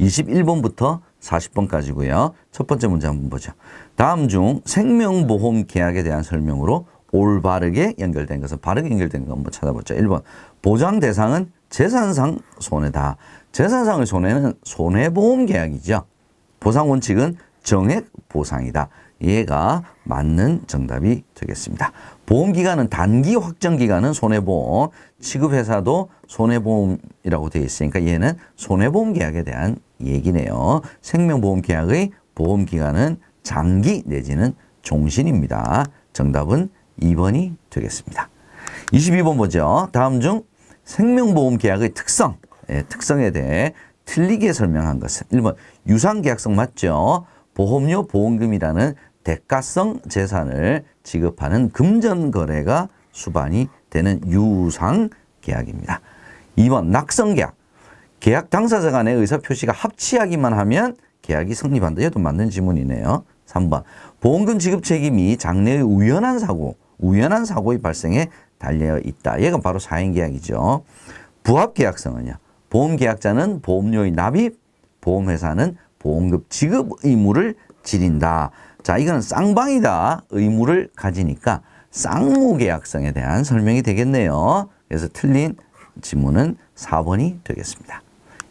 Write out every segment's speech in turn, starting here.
21번부터 40번까지고요. 첫 번째 문제 한번 보죠. 다음 중 생명보험 계약에 대한 설명으로 올바르게 연결된 것은 바르게 연결된 거 한번 찾아보죠. 1번 보장 대상은 재산상 손해다. 재산상의 손해는 손해보험 계약이죠. 보상 원칙은 정액 보상이다. 얘가 맞는 정답이 되겠습니다. 보험기간은 단기 확정기간은 손해보험, 취급회사도 손해보험이라고 되어 있으니까 얘는 손해보험 계약에 대한 얘기네요. 생명보험 계약의 보험기간은 장기 내지는 종신입니다. 정답은 2번이 되겠습니다. 22번 보죠. 다음 중 생명보험 계약의 특성, 특성에 대해 틀리게 설명한 것은 1번 유상계약성 맞죠? 보험료 보험금이라는 대가성 재산을 지급하는 금전거래가 수반이 되는 유상계약입니다. 2번 낙성계약. 계약 당사자 간의 의사표시가 합치하기만 하면 계약이 성립한다. 얘도 맞는 지문이네요. 3번 보험금 지급 책임이 장래의 우연한 사고의 발생에 달려 있다. 얘가 바로 사행계약이죠. 부합계약성은요. 보험계약자는 보험료의 납입, 보험회사는 보험금 지급 의무를 지린다. 자, 이거는 쌍방이다. 의무를 가지니까 쌍무계약성에 대한 설명이 되겠네요. 그래서 틀린 지문은 4번이 되겠습니다.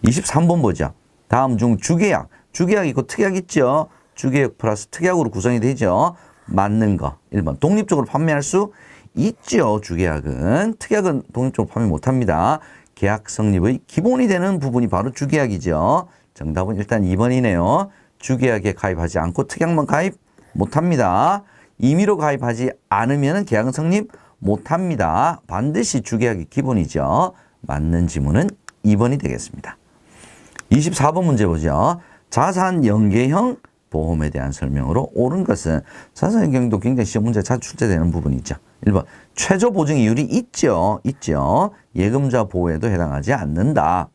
23번 보죠. 다음 중 주계약. 주계약 있고 특약 있죠. 주계약 플러스 특약으로 구성이 되죠. 맞는 거. 1번 독립적으로 판매할 수 있죠. 주계약은. 특약은 독립적으로 판매 못합니다. 계약 성립의 기본이 되는 부분이 바로 주계약이죠. 정답은 일단 2번이네요. 주계약에 가입하지 않고 특약만 가입 못합니다. 임의로 가입하지 않으면 계약은 성립 못합니다. 반드시 주계약이 기본이죠. 맞는 지문은 2번이 되겠습니다. 24번 문제 보죠. 자산 연계형 보험에 대한 설명으로 옳은 것은 자산 연계형도 굉장히 시험 문제에 자주 출제되는 부분이죠. 1번 최저 보증 이율이 있죠. 예금자 보호에도 해당하지 않는다.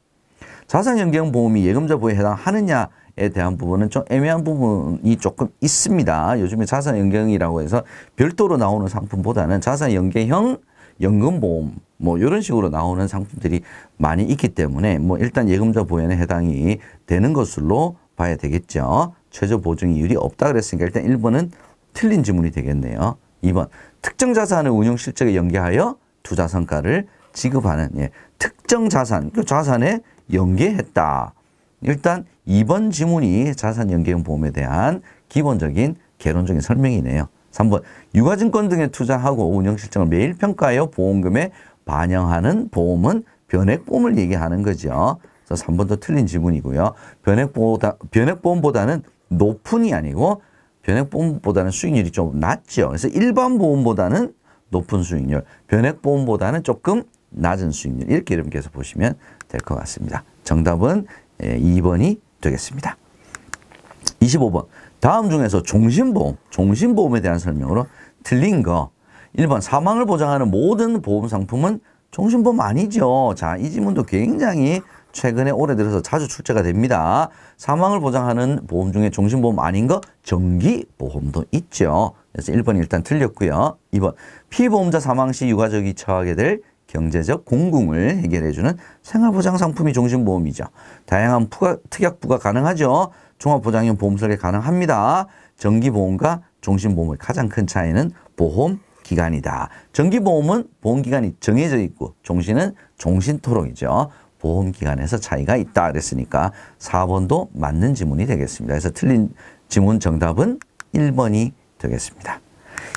자산 연계형 보험이 예금자 보호에 해당하느냐에 대한 부분은 좀 애매한 부분이 조금 있습니다. 요즘에 자산 연계형이라고 해서 별도로 나오는 상품보다는 자산 연계형 연금보험 이런 식으로 나오는 상품들이 많이 있기 때문에 일단 예금자 보호에는 해당이 되는 것으로 봐야 되겠죠. 최저 보증 이율이 없다 그랬으니까 일단 1번은 틀린 지문이 되겠네요. 2번 특정 자산의 운용 실적에 연계하여 투자 성과를 지급하는 특정 자산, 그 자산에 연계했다. 일단 2번 지문이 자산 연계형 보험에 대한 기본적인 개론적인 설명이네요. 3번 유가증권 등에 투자하고 운용 실적을 매일 평가하여 보험금에 반영하는 보험은 변액보험을 얘기하는 거죠. 그래서 3번도 틀린 지문이고요. 변액보험보다는 높은이 아니고 변액보험보다는 수익률이 좀 낮죠. 그래서 일반 보험보다는 높은 수익률, 변액보험보다는 조금 낮은 수익률 이렇게 이름께서 보시면 될 것 같습니다. 정답은 2번이 되겠습니다. 25번 다음 중에서 종신보험에 대한 설명으로 틀린 거 1번 사망을 보장하는 모든 보험 상품은 종신보험 아니죠. 자, 이 지문도 굉장히 최근에 올해 들어서 자주 출제가 됩니다. 사망을 보장하는 보험 중에 종신보험 아닌 거 정기보험도 있죠. 그래서 1번이 일단 틀렸고요. 2번 피보험자 사망 시 유가족이 처하게 될 경제적 공궁을 해결해주는 생활보장 상품이 종신보험이죠. 다양한 특약 부과 가능하죠. 종합보장형 보험 설계 가능합니다. 정기보험과 종신보험의 가장 큰 차이는 보험 기간이다. 정기보험은 보험기간이 정해져 있고 종신은 종신토록이죠. 보험기간에서 차이가 있다 그랬으니까 4번도 맞는 지문이 되겠습니다. 그래서 틀린 지문 정답은 1번이 되겠습니다.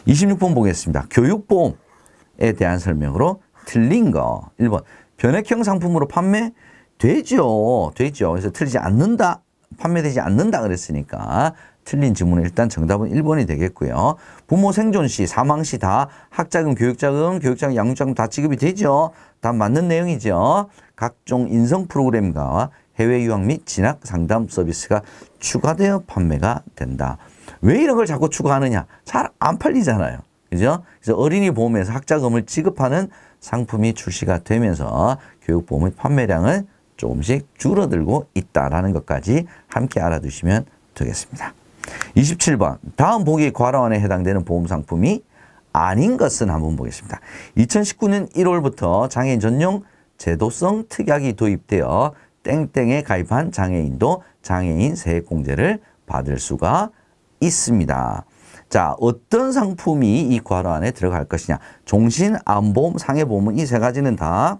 26번 보겠습니다. 교육보험에 대한 설명으로 틀린 거 1번 변액형 상품으로 판매되죠. 그래서 틀리지 않는다. 판매되지 않는다 그랬으니까 틀린 지문은 일단 정답은 1번이 되겠고요. 부모 생존 시, 사망 시 다 학자금, 교육자금, 양육자금 다 지급이 되죠. 다 맞는 내용이죠. 각종 인성 프로그램과 해외 유학 및 진학 상담 서비스가 추가되어 판매가 된다. 왜 이런 걸 자꾸 추가하느냐? 잘 안 팔리잖아요. 그죠? 그래서 어린이 보험에서 학자금을 지급하는 상품이 출시가 되면서 교육보험의 판매량은 조금씩 줄어들고 있다라는 것까지 함께 알아두시면 되겠습니다. 27번 다음 보기 괄호안에 해당되는 보험 상품이 아닌 것은 한번 보겠습니다. 2019년 1월부터 장애인 전용 제도성 특약이 도입되어 땡땡에 가입한 장애인도 장애인 세액공제를 받을 수가 있습니다. 자, 어떤 상품이 이 괄호 안에 들어갈 것이냐. 종신안보험, 상해보험은 이 세 가지는 다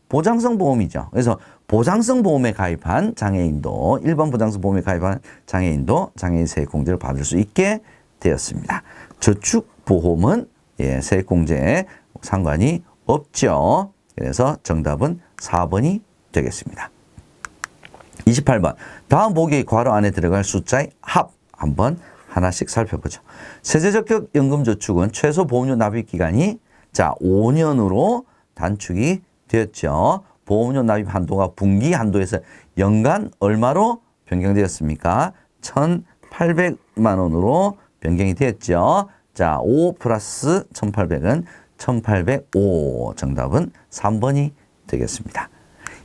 보장성 보험이죠. 그래서 보장성 보험에 가입한 장애인도, 일반 보장성 보험에 가입한 장애인도 장애인 세액공제를 받을 수 있게 되었습니다. 저축보험은 세액공제에 상관이 없죠. 그래서 정답은 4번이 되겠습니다. 28번. 다음 보기의 괄호 안에 들어갈 숫자의 합 한번 하나씩 살펴보죠. 세제적격연금저축은 최소 보험료 납입기간이 5년으로 단축이 되었죠. 보험료 납입 한도가 분기 한도에서 연간 얼마로 변경되었습니까? 1,800만 원으로 변경이 되었죠. 자, 5 플러스 1,800은 1,805. 정답은 3번이 되겠습니다.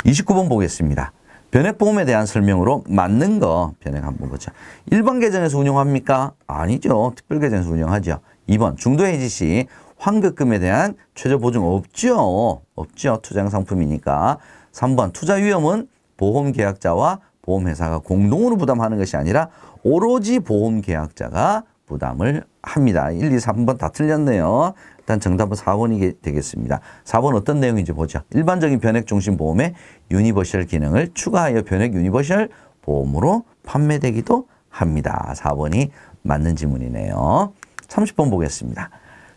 29번 보겠습니다. 변액보험에 대한 설명으로 맞는 거 변액 한번 보죠. 일반 계정에서 운용합니까? 아니죠. 특별 계정에서 운용하죠. 2번 중도해지 시 환급금에 대한 최저 보증 없죠. 없죠. 투자형 상품이니까. 3번 투자 위험은 보험계약자와 보험회사가 공동으로 부담하는 것이 아니라 오로지 보험계약자가 부담을 합니다. 1, 2, 3번 다 틀렸네요. 일단 정답은 4번이 되겠습니다. 4번 어떤 내용인지 보죠. 일반적인 변액 중심 보험의 유니버셜 기능을 추가하여 변액 유니버셜 보험으로 판매되기도 합니다. 4번이 맞는 지문이네요. 30번 보겠습니다.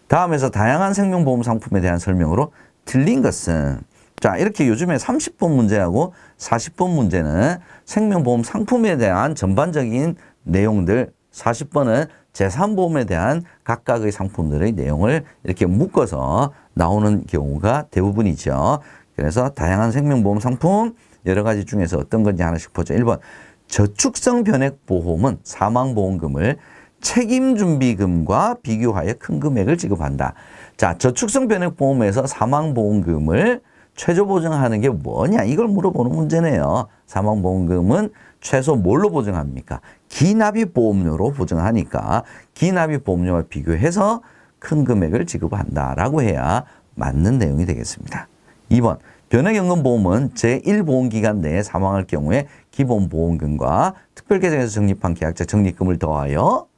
다음에서 다양한 생명보험 상품에 대한 설명으로 틀린 것은, 자, 이렇게 요즘에 30번 문제하고 40번 문제는 생명보험 상품에 대한 전반적인 내용들, 40번은 제3보험에 대한 각각의 상품들의 내용을 이렇게 묶어서 나오는 경우가 대부분이죠. 그래서 다양한 생명보험 상품 여러 가지 중에서 어떤 건지 하나씩 보죠. 1번 저축성 변액보험은 사망보험금을 책임준비금과 비교하여 큰 금액을 지급한다. 자, 저축성 변액보험에서 사망보험금을 최저 보증하는 게 뭐냐? 이걸 물어보는 문제네요. 사망보험금은 최소 뭘로 보증합니까? 기납입보험료로 보증하니까 기납입보험료와 비교해서 큰 금액을 지급한다라고 해야 맞는 내용이 되겠습니다. 2번 변액연금보험은 제1보험기간 내에 사망할 경우에 기본보험금과 특별계정에서 적립한 계약자 적립금을 더하여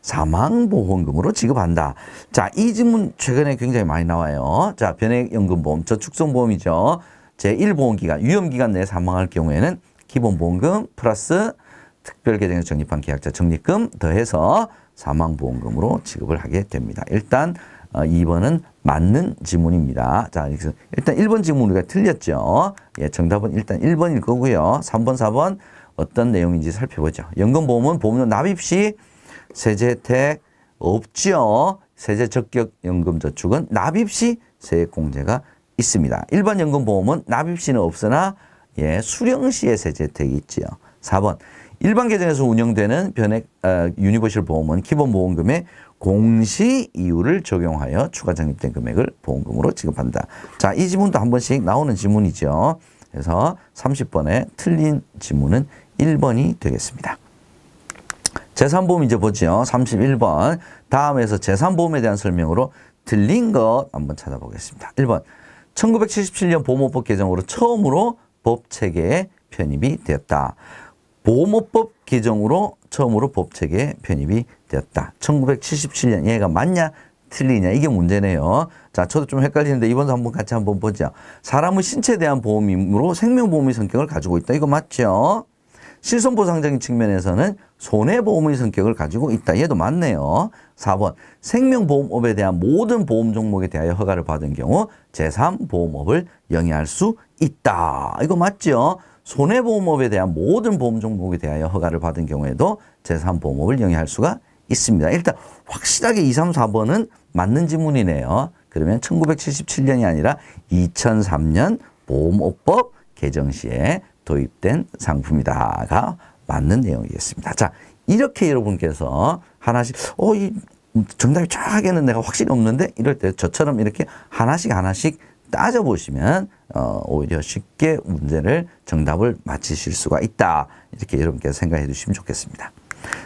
사망보험금으로 지급한다. 자, 이 질문 최근에 굉장히 많이 나와요. 자, 변액연금보험, 저축성보험이죠. 제1보험기간, 위험기간 내에 사망할 경우에는 기본보험금 플러스 특별계정에서 적립한 계약자 적립금 더해서 사망보험금으로 지급을 하게 됩니다. 일단 2번은 맞는 지문입니다. 자, 일단 1번 지문 우리가 틀렸죠. 예, 정답은 일단 1번일 거고요. 3번, 4번 어떤 내용인지 살펴보죠. 연금보험은 보험료 납입 시 세제 혜택 없죠. 세제적격연금저축은 납입 시 세액공제가 있습니다. 일반 연금보험은 납입 시는 없으나 수령 시에 세제 혜택이 있지요. 4번 일반 계정에서 운영되는 변액 유니버셜 보험은 기본보험금의 공시 이율을 적용하여 추가 적립된 금액을 보험금으로 지급한다. 자, 이 지문도 한 번씩 나오는 지문이죠. 그래서 30번에 틀린 지문은 1번이 되겠습니다. 제3보험 이제 보죠. 31번. 다음에서 제3보험에 대한 설명으로 틀린 것 한번 찾아보겠습니다. 1번. 1977년 보험업법 개정으로 처음으로 법체계에 편입이 되었다. 보험업법 개정으로 처음으로 법체계에 편입이 되었다. 1977년 얘가 맞냐 틀리냐 이게 문제네요. 자, 저도 좀 헷갈리는데 이번도 한번 같이 한번 보죠. 사람의 신체에 대한 보험이므로 생명보험의 성격을 가지고 있다. 이거 맞죠? 실손보상적인 측면에서는 손해보험의 성격을 가지고 있다. 얘도 맞네요. 4번 생명보험업에 대한 모든 보험 종목에 대하여 허가를 받은 경우 제3보험업을 영위할 수 있다. 이거 맞죠? 손해보험업에 대한 모든 보험 종목에 대하여 허가를 받은 경우에도 제3보험업을 영위할 수가 있습니다. 일단 확실하게 2, 3, 4번은 맞는 지문이네요. 그러면 1977년이 아니라 2003년 보험업법 개정 시에 도입된 상품이다가 맞는 내용이겠습니다. 자, 이렇게 여러분께서 하나씩 이 정답이 쫙하게는 내가 확실히 없는데 이럴 때 저처럼 이렇게 하나씩 따져보시면 오히려 쉽게 문제를 정답을 맞히실 수가 있다. 이렇게 여러분께서 생각해 주시면 좋겠습니다.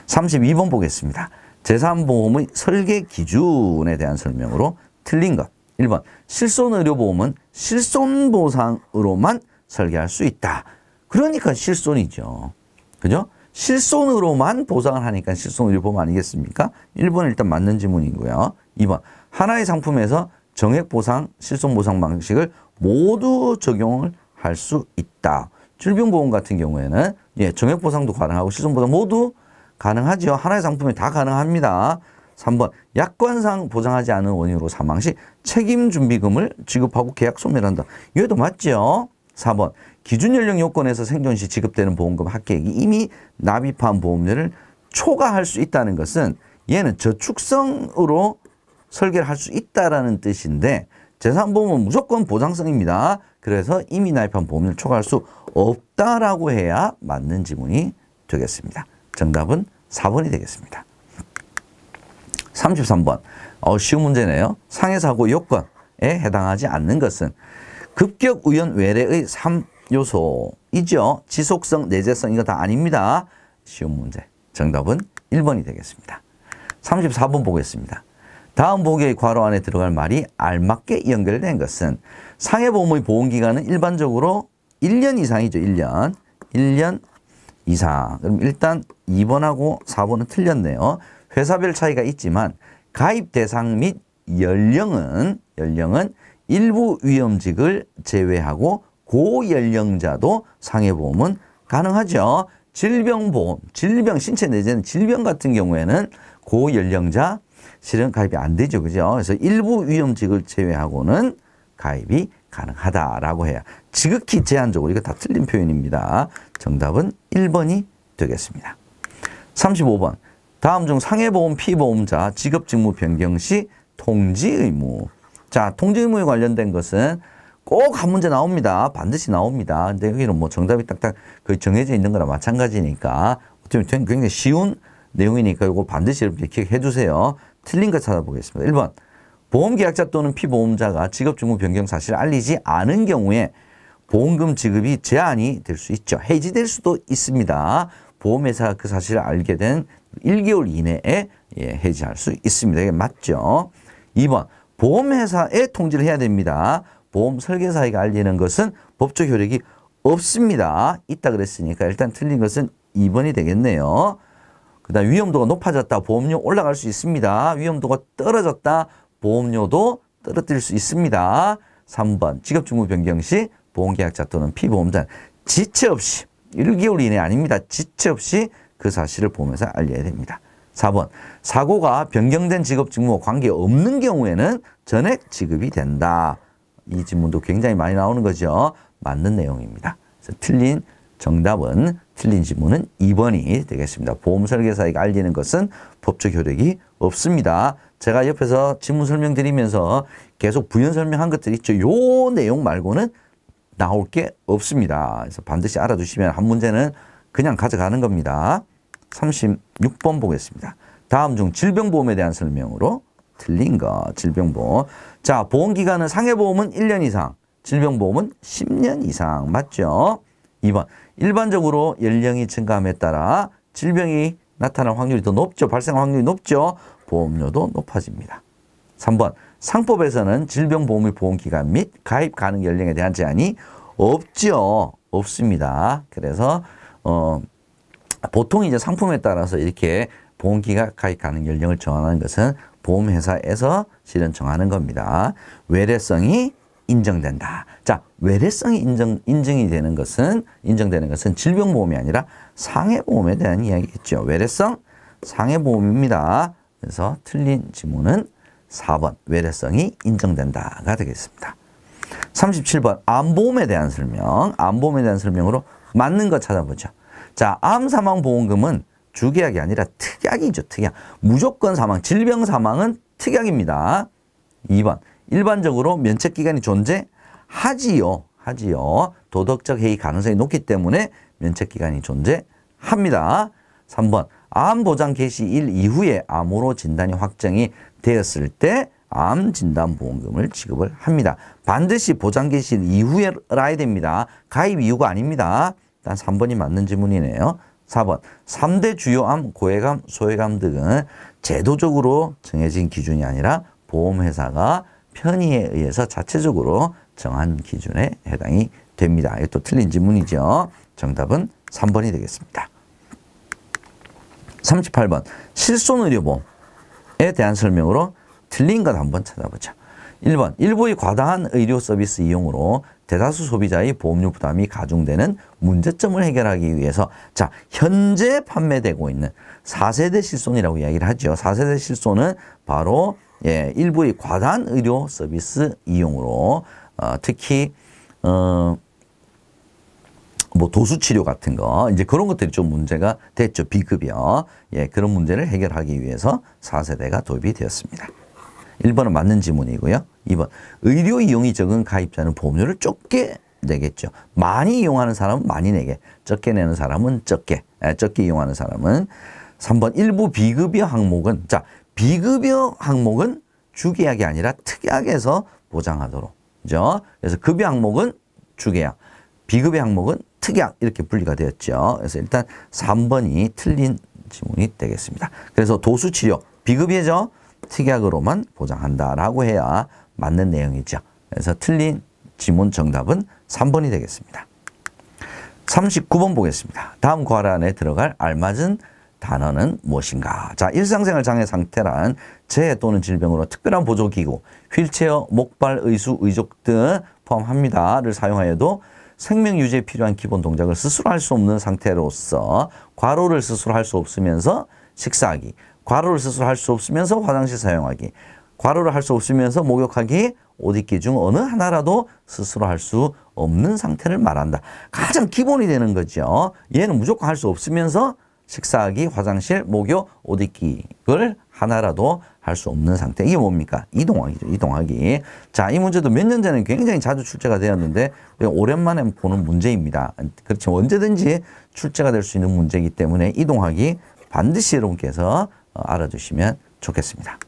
32번 보겠습니다. 제3보험의 설계 기준에 대한 설명으로 틀린 것. 1번 실손의료보험은 실손보상으로만 설계할 수 있다. 그러니까 실손이죠. 그죠? 실손으로만 보상을 하니까 실손의료 보험 아니겠습니까? 1번은 일단 맞는 지문이고요. 2번 하나의 상품에서 정액보상, 실손보상 방식을 모두 적용을 할 수 있다. 질병보험 같은 경우에는 예, 정액보상도 가능하고 실손보상 모두 가능하죠. 하나의 상품에 다 가능합니다. 3번 약관상 보장하지 않은 원인으로 사망 시 책임준비금을 지급하고 계약 소멸한다. 이것도 맞죠. 4번 기준 연령 요건에서 생존 시 지급되는 보험금 합계액이 이미 납입한 보험료를 초과할 수 있다는 것은 얘는 저축성으로 설계를 할 수 있다라는 뜻인데 재산보험은 무조건 보장성입니다. 그래서 이미 납입한 보험료를 초과할 수 없다라고 해야 맞는 지문이 되겠습니다. 정답은 4번이 되겠습니다. 33번 쉬운 문제네요. 상해사고 요건에 해당하지 않는 것은 급격 우연 외래의 3요소이죠. 지속성, 내재성 이거 다 아닙니다. 쉬운 문제. 정답은 1번이 되겠습니다. 34번 보겠습니다. 다음 보기의 괄호 안에 들어갈 말이 알맞게 연결된 것은 상해보험의 보험기간은 일반적으로 1년 이상이죠. 1년 이상. 그럼 일단 2번하고 4번은 틀렸네요. 회사별 차이가 있지만 가입 대상 및 연령은 일부 위험직을 제외하고 고연령자도 상해보험은 가능하죠. 질병보험, 신체 내재는 질병 같은 경우에는 고연령자 실은 가입이 안 되죠. 그죠? 그래서 일부 위험직을 제외하고는 가입이 가능하다라고 해야 지극히 제한적으로 이거 다 틀린 표현입니다. 정답은 1번이 되겠습니다. 35번 다음 중 상해보험 피보험자 직업직무 변경 시 통지 의무. 자, 통지 의무에 관련된 것은 꼭 한 문제 나옵니다. 반드시 나옵니다. 근데 여기는 뭐 정답이 딱딱 거의 정해져 있는 거랑 마찬가지니까 굉장히 쉬운 내용이니까 이거 반드시 여러분들 기억해 주세요. 틀린 거 찾아보겠습니다. 1번 보험계약자 또는 피보험자가 직업직무 변경 사실을 알리지 않은 경우에 보험금 지급이 제한이 될 수 있죠. 해지될 수도 있습니다. 보험회사가 그 사실을 알게 된 1개월 이내에 해지할 수 있습니다. 이게 맞죠. 2번 보험회사에 통지를 해야 됩니다. 보험 설계사에게 알리는 것은 법적 효력이 없습니다. 있다 그랬으니까 일단 틀린 것은 2번이 되겠네요. 그 다음 위험도가 높아졌다. 보험료 올라갈 수 있습니다. 위험도가 떨어졌다. 보험료도 떨어뜨릴 수 있습니다. 3번 직업직무 변경 시 보험계약자 또는 피보험자는 지체 없이 1개월 이내 아닙니다. 지체 없이 그 사실을 보험회사에 알려야 됩니다. 4번 사고가 변경된 직업직무와 관계없는 경우에는 전액 지급이 된다. 이 질문도 굉장히 많이 나오는 거죠. 맞는 내용입니다. 그래서 틀린 질문은 2번이 되겠습니다. 보험 설계사에게 알리는 것은 법적 효력이 없습니다. 제가 옆에서 질문 설명드리면서 계속 부연 설명한 것들 있죠. 요 내용 말고는 나올 게 없습니다. 그래서 반드시 알아두시면 한 문제는 그냥 가져가는 겁니다. 36번 보겠습니다. 다음 중 질병보험에 대한 설명으로 틀린 거 질병보험. 자, 보험기간은 상해보험은 1년 이상, 질병보험은 10년 이상 맞죠? 2번 일반적으로 연령이 증가함에 따라 질병이 나타날 확률이 더 높죠. 발생할 확률이 높죠. 보험료도 높아집니다. 3번 상법에서는 질병보험의 보험기간 및 가입 가능 연령에 대한 제한이 없죠. 없습니다. 그래서 보통 이제 상품에 따라서 이렇게 보험기간 가입 가능 연령을 정하는 것은 보험회사에서 실은 정하는 겁니다. 외래성이 인정된다. 자, 외래성이 인정되는 것은 질병보험이 아니라 상해보험에 대한 이야기겠죠. 외래성 상해보험입니다. 그래서 틀린 지문은 4번 외래성이 인정된다가 되겠습니다. 37번 암보험에 대한 설명. 암보험에 대한 설명으로 맞는 거 찾아보죠. 자, 암사망보험금은 주계약이 아니라 특약이죠. 특약. 무조건 사망, 질병 사망은 특약입니다. 2번 일반적으로 면책기간이 존재하지요. 도덕적 해이 가능성이 높기 때문에 면책기간이 존재합니다. 3번 암보장 개시일 이후에 암으로 진단이 확정이 되었을 때 암진단보험금을 지급을 합니다. 반드시 보장 개시일 이후에 라야 됩니다. 가입 이유가 아닙니다. 일단 3번이 맞는 지문이네요. 4번 3대 주요암, 고해감, 소해감 등은 제도적으로 정해진 기준이 아니라 보험회사가 편의에 의해서 자체적으로 정한 기준에 해당이 됩니다. 이것도 틀린 지문이죠. 정답은 3번이 되겠습니다. 38번 실손의료보험에 대한 설명으로 틀린 것 한번 찾아보죠. 1번 일부의 과다한 의료 서비스 이용으로 대다수 소비자의 보험료 부담이 가중되는 문제점을 해결하기 위해서 자 현재 판매되고 있는 4세대 실손이라고 이야기를 하죠. 4세대 실손은 바로 일부의 과다한 의료 서비스 이용으로 특히 뭐 도수치료 같은 거 이제 그런 것들이 좀 문제가 됐죠. 비급여 그런 문제를 해결하기 위해서 4세대가 도입이 되었습니다. 1번은 맞는 지문이고요. 2번 의료 이용이 적은 가입자는 보험료를 적게 내겠죠. 많이 이용하는 사람은 많이 내게, 적게 내는 사람은 적게 이용하는 사람은 3번 일부 비급여 항목은 자 비급여 항목은 주계약이 아니라 특약에서 보장하도록 그죠? 그래서 급여 항목은 주계약, 비급여 항목은 특약 이렇게 분리가 되었죠. 그래서 일단 3번이 틀린 지문이 되겠습니다. 그래서 도수치료 비급여죠. 특약으로만 보장한다라고 해야 맞는 내용이죠. 그래서 틀린 지문 정답은 3번이 되겠습니다. 39번 보겠습니다. 다음 괄안에 들어갈 알맞은 단어는 무엇인가? 자, 일상생활 장애 상태란 재해 또는 질병으로 특별한 보조기구, 휠체어, 목발, 의수, 의족 등 포함합니다를 사용하여도 생명 유지에 필요한 기본 동작을 스스로 할 수 없는 상태로서 과로를 스스로 할 수 없으면서 식사하기, 과로를 스스로 할 수 없으면서 화장실 사용하기, 과로를 할 수 없으면서 목욕하기, 옷 입기 중 어느 하나라도 스스로 할 수 없는 상태를 말한다. 가장 기본이 되는 거죠. 얘는 무조건 할 수 없으면서 식사하기, 화장실, 목욕, 옷 입기를 하나라도 할 수 없는 상태. 이게 뭡니까? 이동하기죠. 이동하기. 자, 이 문제도 몇 년 전에 굉장히 자주 출제가 되었는데 오랜만에 보는 문제입니다. 그렇지만 언제든지 출제가 될 수 있는 문제이기 때문에 이동하기 반드시 여러분께서 알아두시면 좋겠습니다.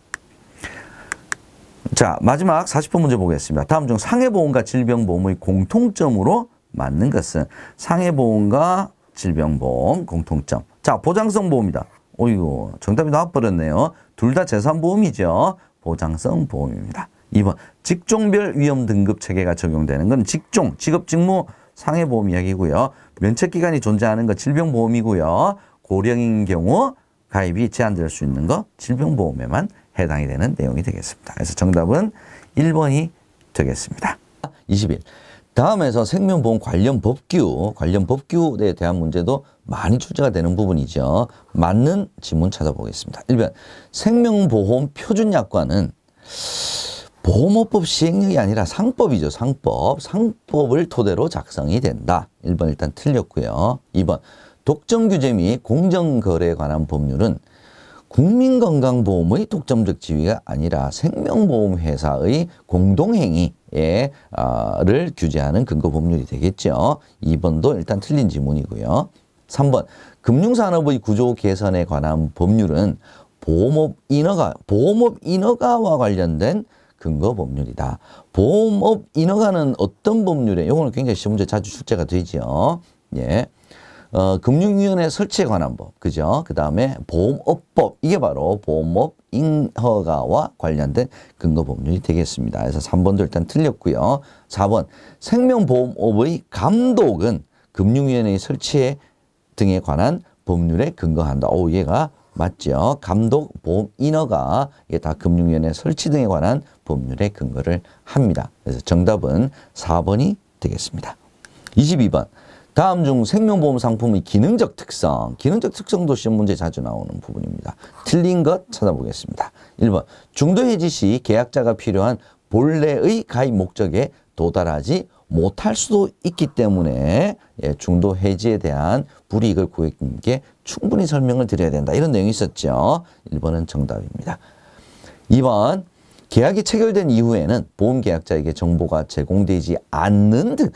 자, 마지막 40번 문제 보겠습니다. 다음 중 상해보험과 질병보험의 공통점으로 맞는 것은 상해보험과 질병보험 공통점. 자, 보장성 보험이다. 어이구, 정답이 나와버렸네요. 둘 다 재산보험이죠. 보장성 보험입니다. 2번, 직종별 위험 등급 체계가 적용되는 건 직종, 직업, 직무, 상해보험 이야기고요. 면책기간이 존재하는 건 질병보험이고요. 고령인 경우 가입이 제한될 수 있는 거 질병보험에만 해당이 되는 내용이 되겠습니다. 그래서 정답은 1번이 되겠습니다. 21. 다음에서 생명보험 관련 법규에 대한 문제도 많이 출제가 되는 부분이죠. 맞는 지문 찾아보겠습니다. 1번 생명보험 표준약관은 보험업법 시행령이 아니라 상법이죠. 상법을 토대로 작성이 된다. 1번 일단 틀렸고요. 2번 독점규제 및 공정거래에 관한 법률은 국민건강보험의 독점적 지위가 아니라 생명보험회사의 공동행위를 규제하는 근거법률이 되겠죠. 2번도 일단 틀린 지문이고요. 3번 금융산업의 구조 개선에 관한 법률은 보험업 인허가와 관련된 근거법률이다. 보험업 인허가는 어떤 법률에 이거는 굉장히 시험 문제 자주 출제가 되죠. 예. 금융위원회 설치에 관한 법, 그죠? 그 다음에 보험업법, 이게 바로 보험업 인허가와 관련된 근거법률이 되겠습니다. 그래서 3번도 일단 틀렸고요. 4번, 생명보험업의 감독은 금융위원회 설치 등에 관한 법률에 근거한다. 오, 얘가 맞죠? 감독, 보험 인허가, 이게 다 금융위원회 설치 등에 관한 법률에 근거를 합니다. 그래서 정답은 4번이 되겠습니다. 22번. 다음 중 생명보험 상품의 기능적 특성도 시험 문제 자주 나오는 부분입니다. 틀린 것 찾아보겠습니다. 1번 중도 해지 시 계약자가 필요한 본래의 가입 목적에 도달하지 못할 수도 있기 때문에 중도 해지에 대한 불이익을 고객님께 충분히 설명을 드려야 된다. 이런 내용이 있었죠. 1번은 정답입니다. 2번 계약이 체결된 이후에는 보험계약자에게 정보가 제공되지 않는 등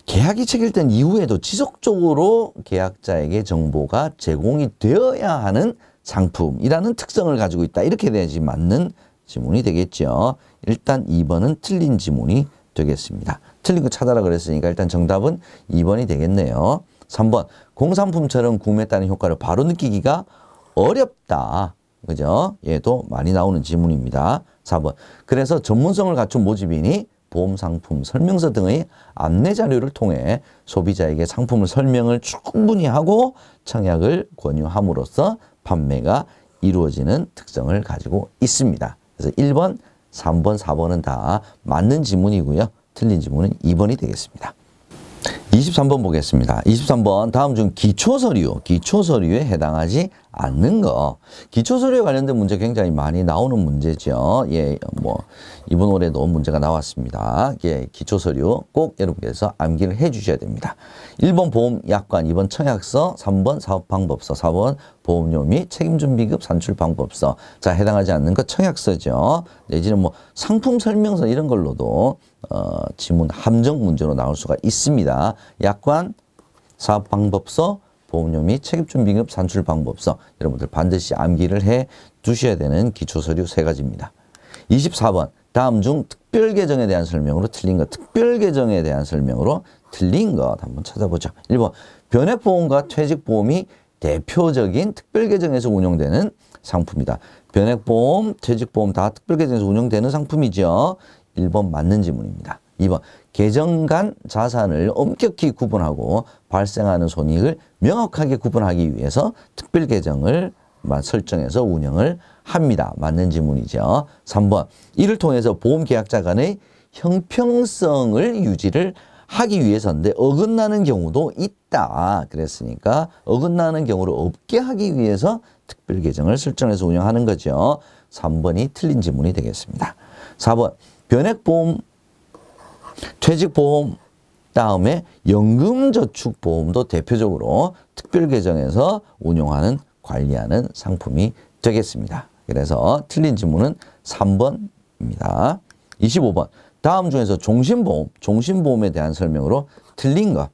계약이 체결된 이후에도 지속적으로 계약자에게 정보가 제공이 되어야 하는 상품이라는 특성을 가지고 있다. 이렇게 돼야지 맞는 지문이 되겠죠. 일단 2번은 틀린 지문이 되겠습니다. 틀린 거 찾아라 그랬으니까 일단 정답은 2번이 되겠네요. 3번 공산품처럼 구매했다는 효과를 바로 느끼기가 어렵다. 그죠? 얘도 많이 나오는 지문입니다. 4번 그래서 전문성을 갖춘 모집인이 보험상품 설명서 등의 안내 자료를 통해 소비자에게 상품을 설명을 충분히 하고 청약을 권유함으로써 판매가 이루어지는 특성을 가지고 있습니다. 그래서 1번, 3번, 4번은 다 맞는 지문이고요. 틀린 지문은 2번이 되겠습니다. 23번 보겠습니다. 23번 다음 중 기초서류에 해당하지 않는 거. 기초서류에 관련된 문제 굉장히 많이 나오는 문제죠. 예, 뭐 이번 올해도 문제가 나왔습니다. 예, 기초서류 꼭 여러분께서 암기를 해 주셔야 됩니다. 1번 보험약관, 2번 청약서, 3번 사업방법서, 4번 보험료 및 책임준비급 산출방법서. 자, 해당하지 않는 거 청약서죠. 내지는 뭐 상품 설명서 이런 걸로도 지문 함정 문제로 나올 수가 있습니다. 약관, 사업방법서, 보험료 및 책임준비급 산출방법서. 여러분들 반드시 암기를 해 두셔야 되는 기초서류 3가지입니다. 24번 다음 중 특별계정에 대한 설명으로 틀린 것. 특별계정에 대한 설명으로 틀린 것 한번 찾아보죠. 1번 변액보험과 퇴직보험이 대표적인 특별계정에서 운용되는 상품이다. 변액보험, 퇴직보험 다 특별계정에서 운용되는 상품이죠. 1번 맞는 지문입니다. 2번 계정 간 자산을 엄격히 구분하고 발생하는 손익을 명확하게 구분하기 위해서 특별계정을 설정해서 운영을 합니다. 맞는 지문이죠. 3번 이를 통해서 보험계약자 간의 형평성을 유지를 하기 위해서인데 어긋나는 경우도 있다. 그랬으니까 어긋나는 경우를 없게 하기 위해서 특별계정을 설정해서 운영하는 거죠. 3번이 틀린 지문이 되겠습니다. 4번 변액보험, 퇴직보험, 다음에 연금저축보험도 대표적으로 특별계정에서 운용하는 관리하는 상품이 되겠습니다. 그래서 틀린 지문은 3번입니다. 25번 다음 중에서 종신보험에 대한 설명으로 틀린 것.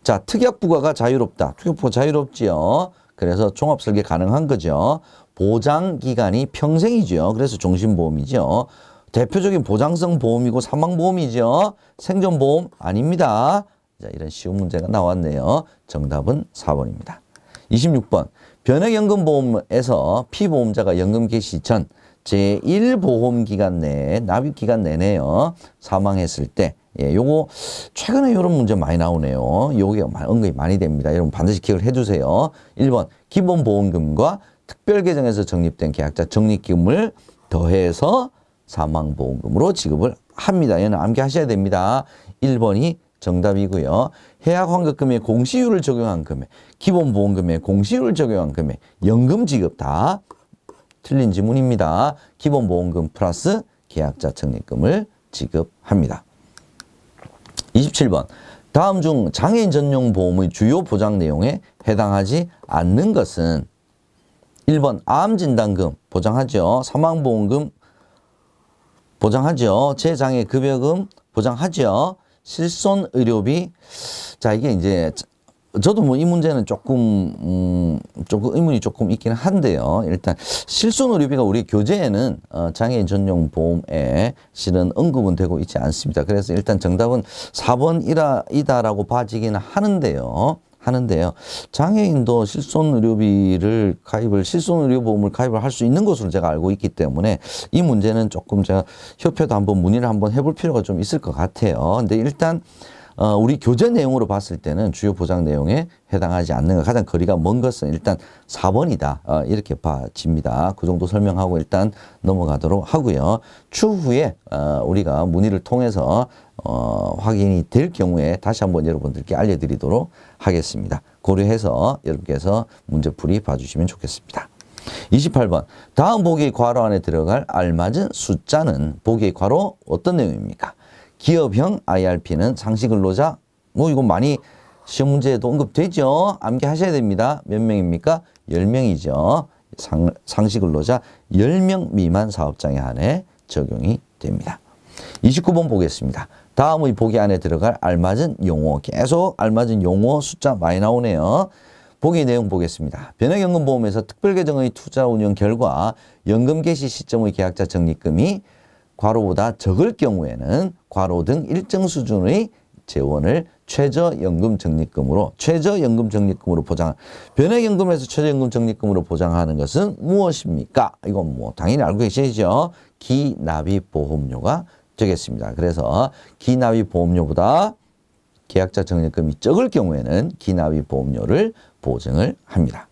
자, 특약부가가 자유롭다. 특약부가 자유롭지요. 그래서 종합설계 가능한 거죠. 보장기간이 평생이죠. 그래서 종신보험이죠. 대표적인 보장성 보험이고 사망보험이죠. 생존보험 아닙니다. 자, 이런 쉬운 문제가 나왔네요. 정답은 4번입니다. 26번 변액연금보험에서 피보험자가 연금 개시 전 제1보험기간 내에 납입기간 내네요. 사망했을 때 예, 요거 최근에 이런 문제 많이 나오네요. 요게 언급이 많이 됩니다. 여러분 반드시 기억을 해주세요. 1번 기본보험금과 특별계정에서 적립된 계약자 적립금을 더해서 사망보험금으로 지급을 합니다. 얘는 암기하셔야 됩니다. 1번이 정답이고요. 해약환급금의 공시율을 적용한 금액, 기본보험금의 공시율을 적용한 금액, 연금 지급 다 틀린 지문입니다. 기본보험금 플러스 계약자 적립금을 지급합니다. 27번 다음 중 장애인 전용 보험의 주요 보장 내용에 해당하지 않는 것은 1번 암진단금 보장하죠. 사망보험금 보장하죠. 재장애 급여금 보장하죠. 실손의료비. 자, 이게 이제 저도 뭐 이 문제는 조금 의문이 조금 있긴 한데요. 일단 실손의료비가 우리 교재에는 장애인 전용 보험에 실은 언급은 되고 있지 않습니다. 그래서 일단 정답은 4번이다라고 봐지기는 하는데요. 장애인도 실손의료보험을 가입을 할 수 있는 것으로 제가 알고 있기 때문에 이 문제는 조금 제가 협회도 한번 문의를 한번 해볼 필요가 좀 있을 것 같아요. 근데 일단 우리 교재 내용으로 봤을 때는 주요 보장 내용에 해당하지 않는 것, 가장 거리가 먼 것은 일단 4번이다. 이렇게 봐집니다. 그 정도 설명하고 일단 넘어가도록 하고요. 추후에 우리가 문의를 통해서 확인이 될 경우에 다시 한번 여러분들께 알려드리도록 하겠습니다. 고려해서 여러분께서 문제풀이 봐주시면 좋겠습니다. 28번 다음 보기의 괄호 안에 들어갈 알맞은 숫자는 보기의 괄호 어떤 내용입니까? 기업형 IRP는 상시근로자, 뭐 이거 많이 시험 문제에도 언급되죠. 암기하셔야 됩니다. 몇 명입니까? 10명이죠. 상시근로자 10명 미만 사업장에 한해 적용이 됩니다. 29번 보겠습니다. 다음의 보기 안에 들어갈 알맞은 용어, 계속 알맞은 용어 숫자 많이 나오네요. 보기 내용 보겠습니다. 변액연금보험에서 특별계정의 투자 운영 결과 연금 개시 시점의 계약자 적립금이 괄호보다 적을 경우에는 괄호 등 일정 수준의 재원을 최저연금 적립금으로 보장. 변액연금에서 최저연금 적립금으로 보장하는 것은 무엇입니까? 이건 뭐 당연히 알고 계시죠. 기납입보험료가 되겠습니다. 그래서 기납입 보험료보다 계약자 적립금이 적을 경우에는 기납입 보험료를 보증을 합니다.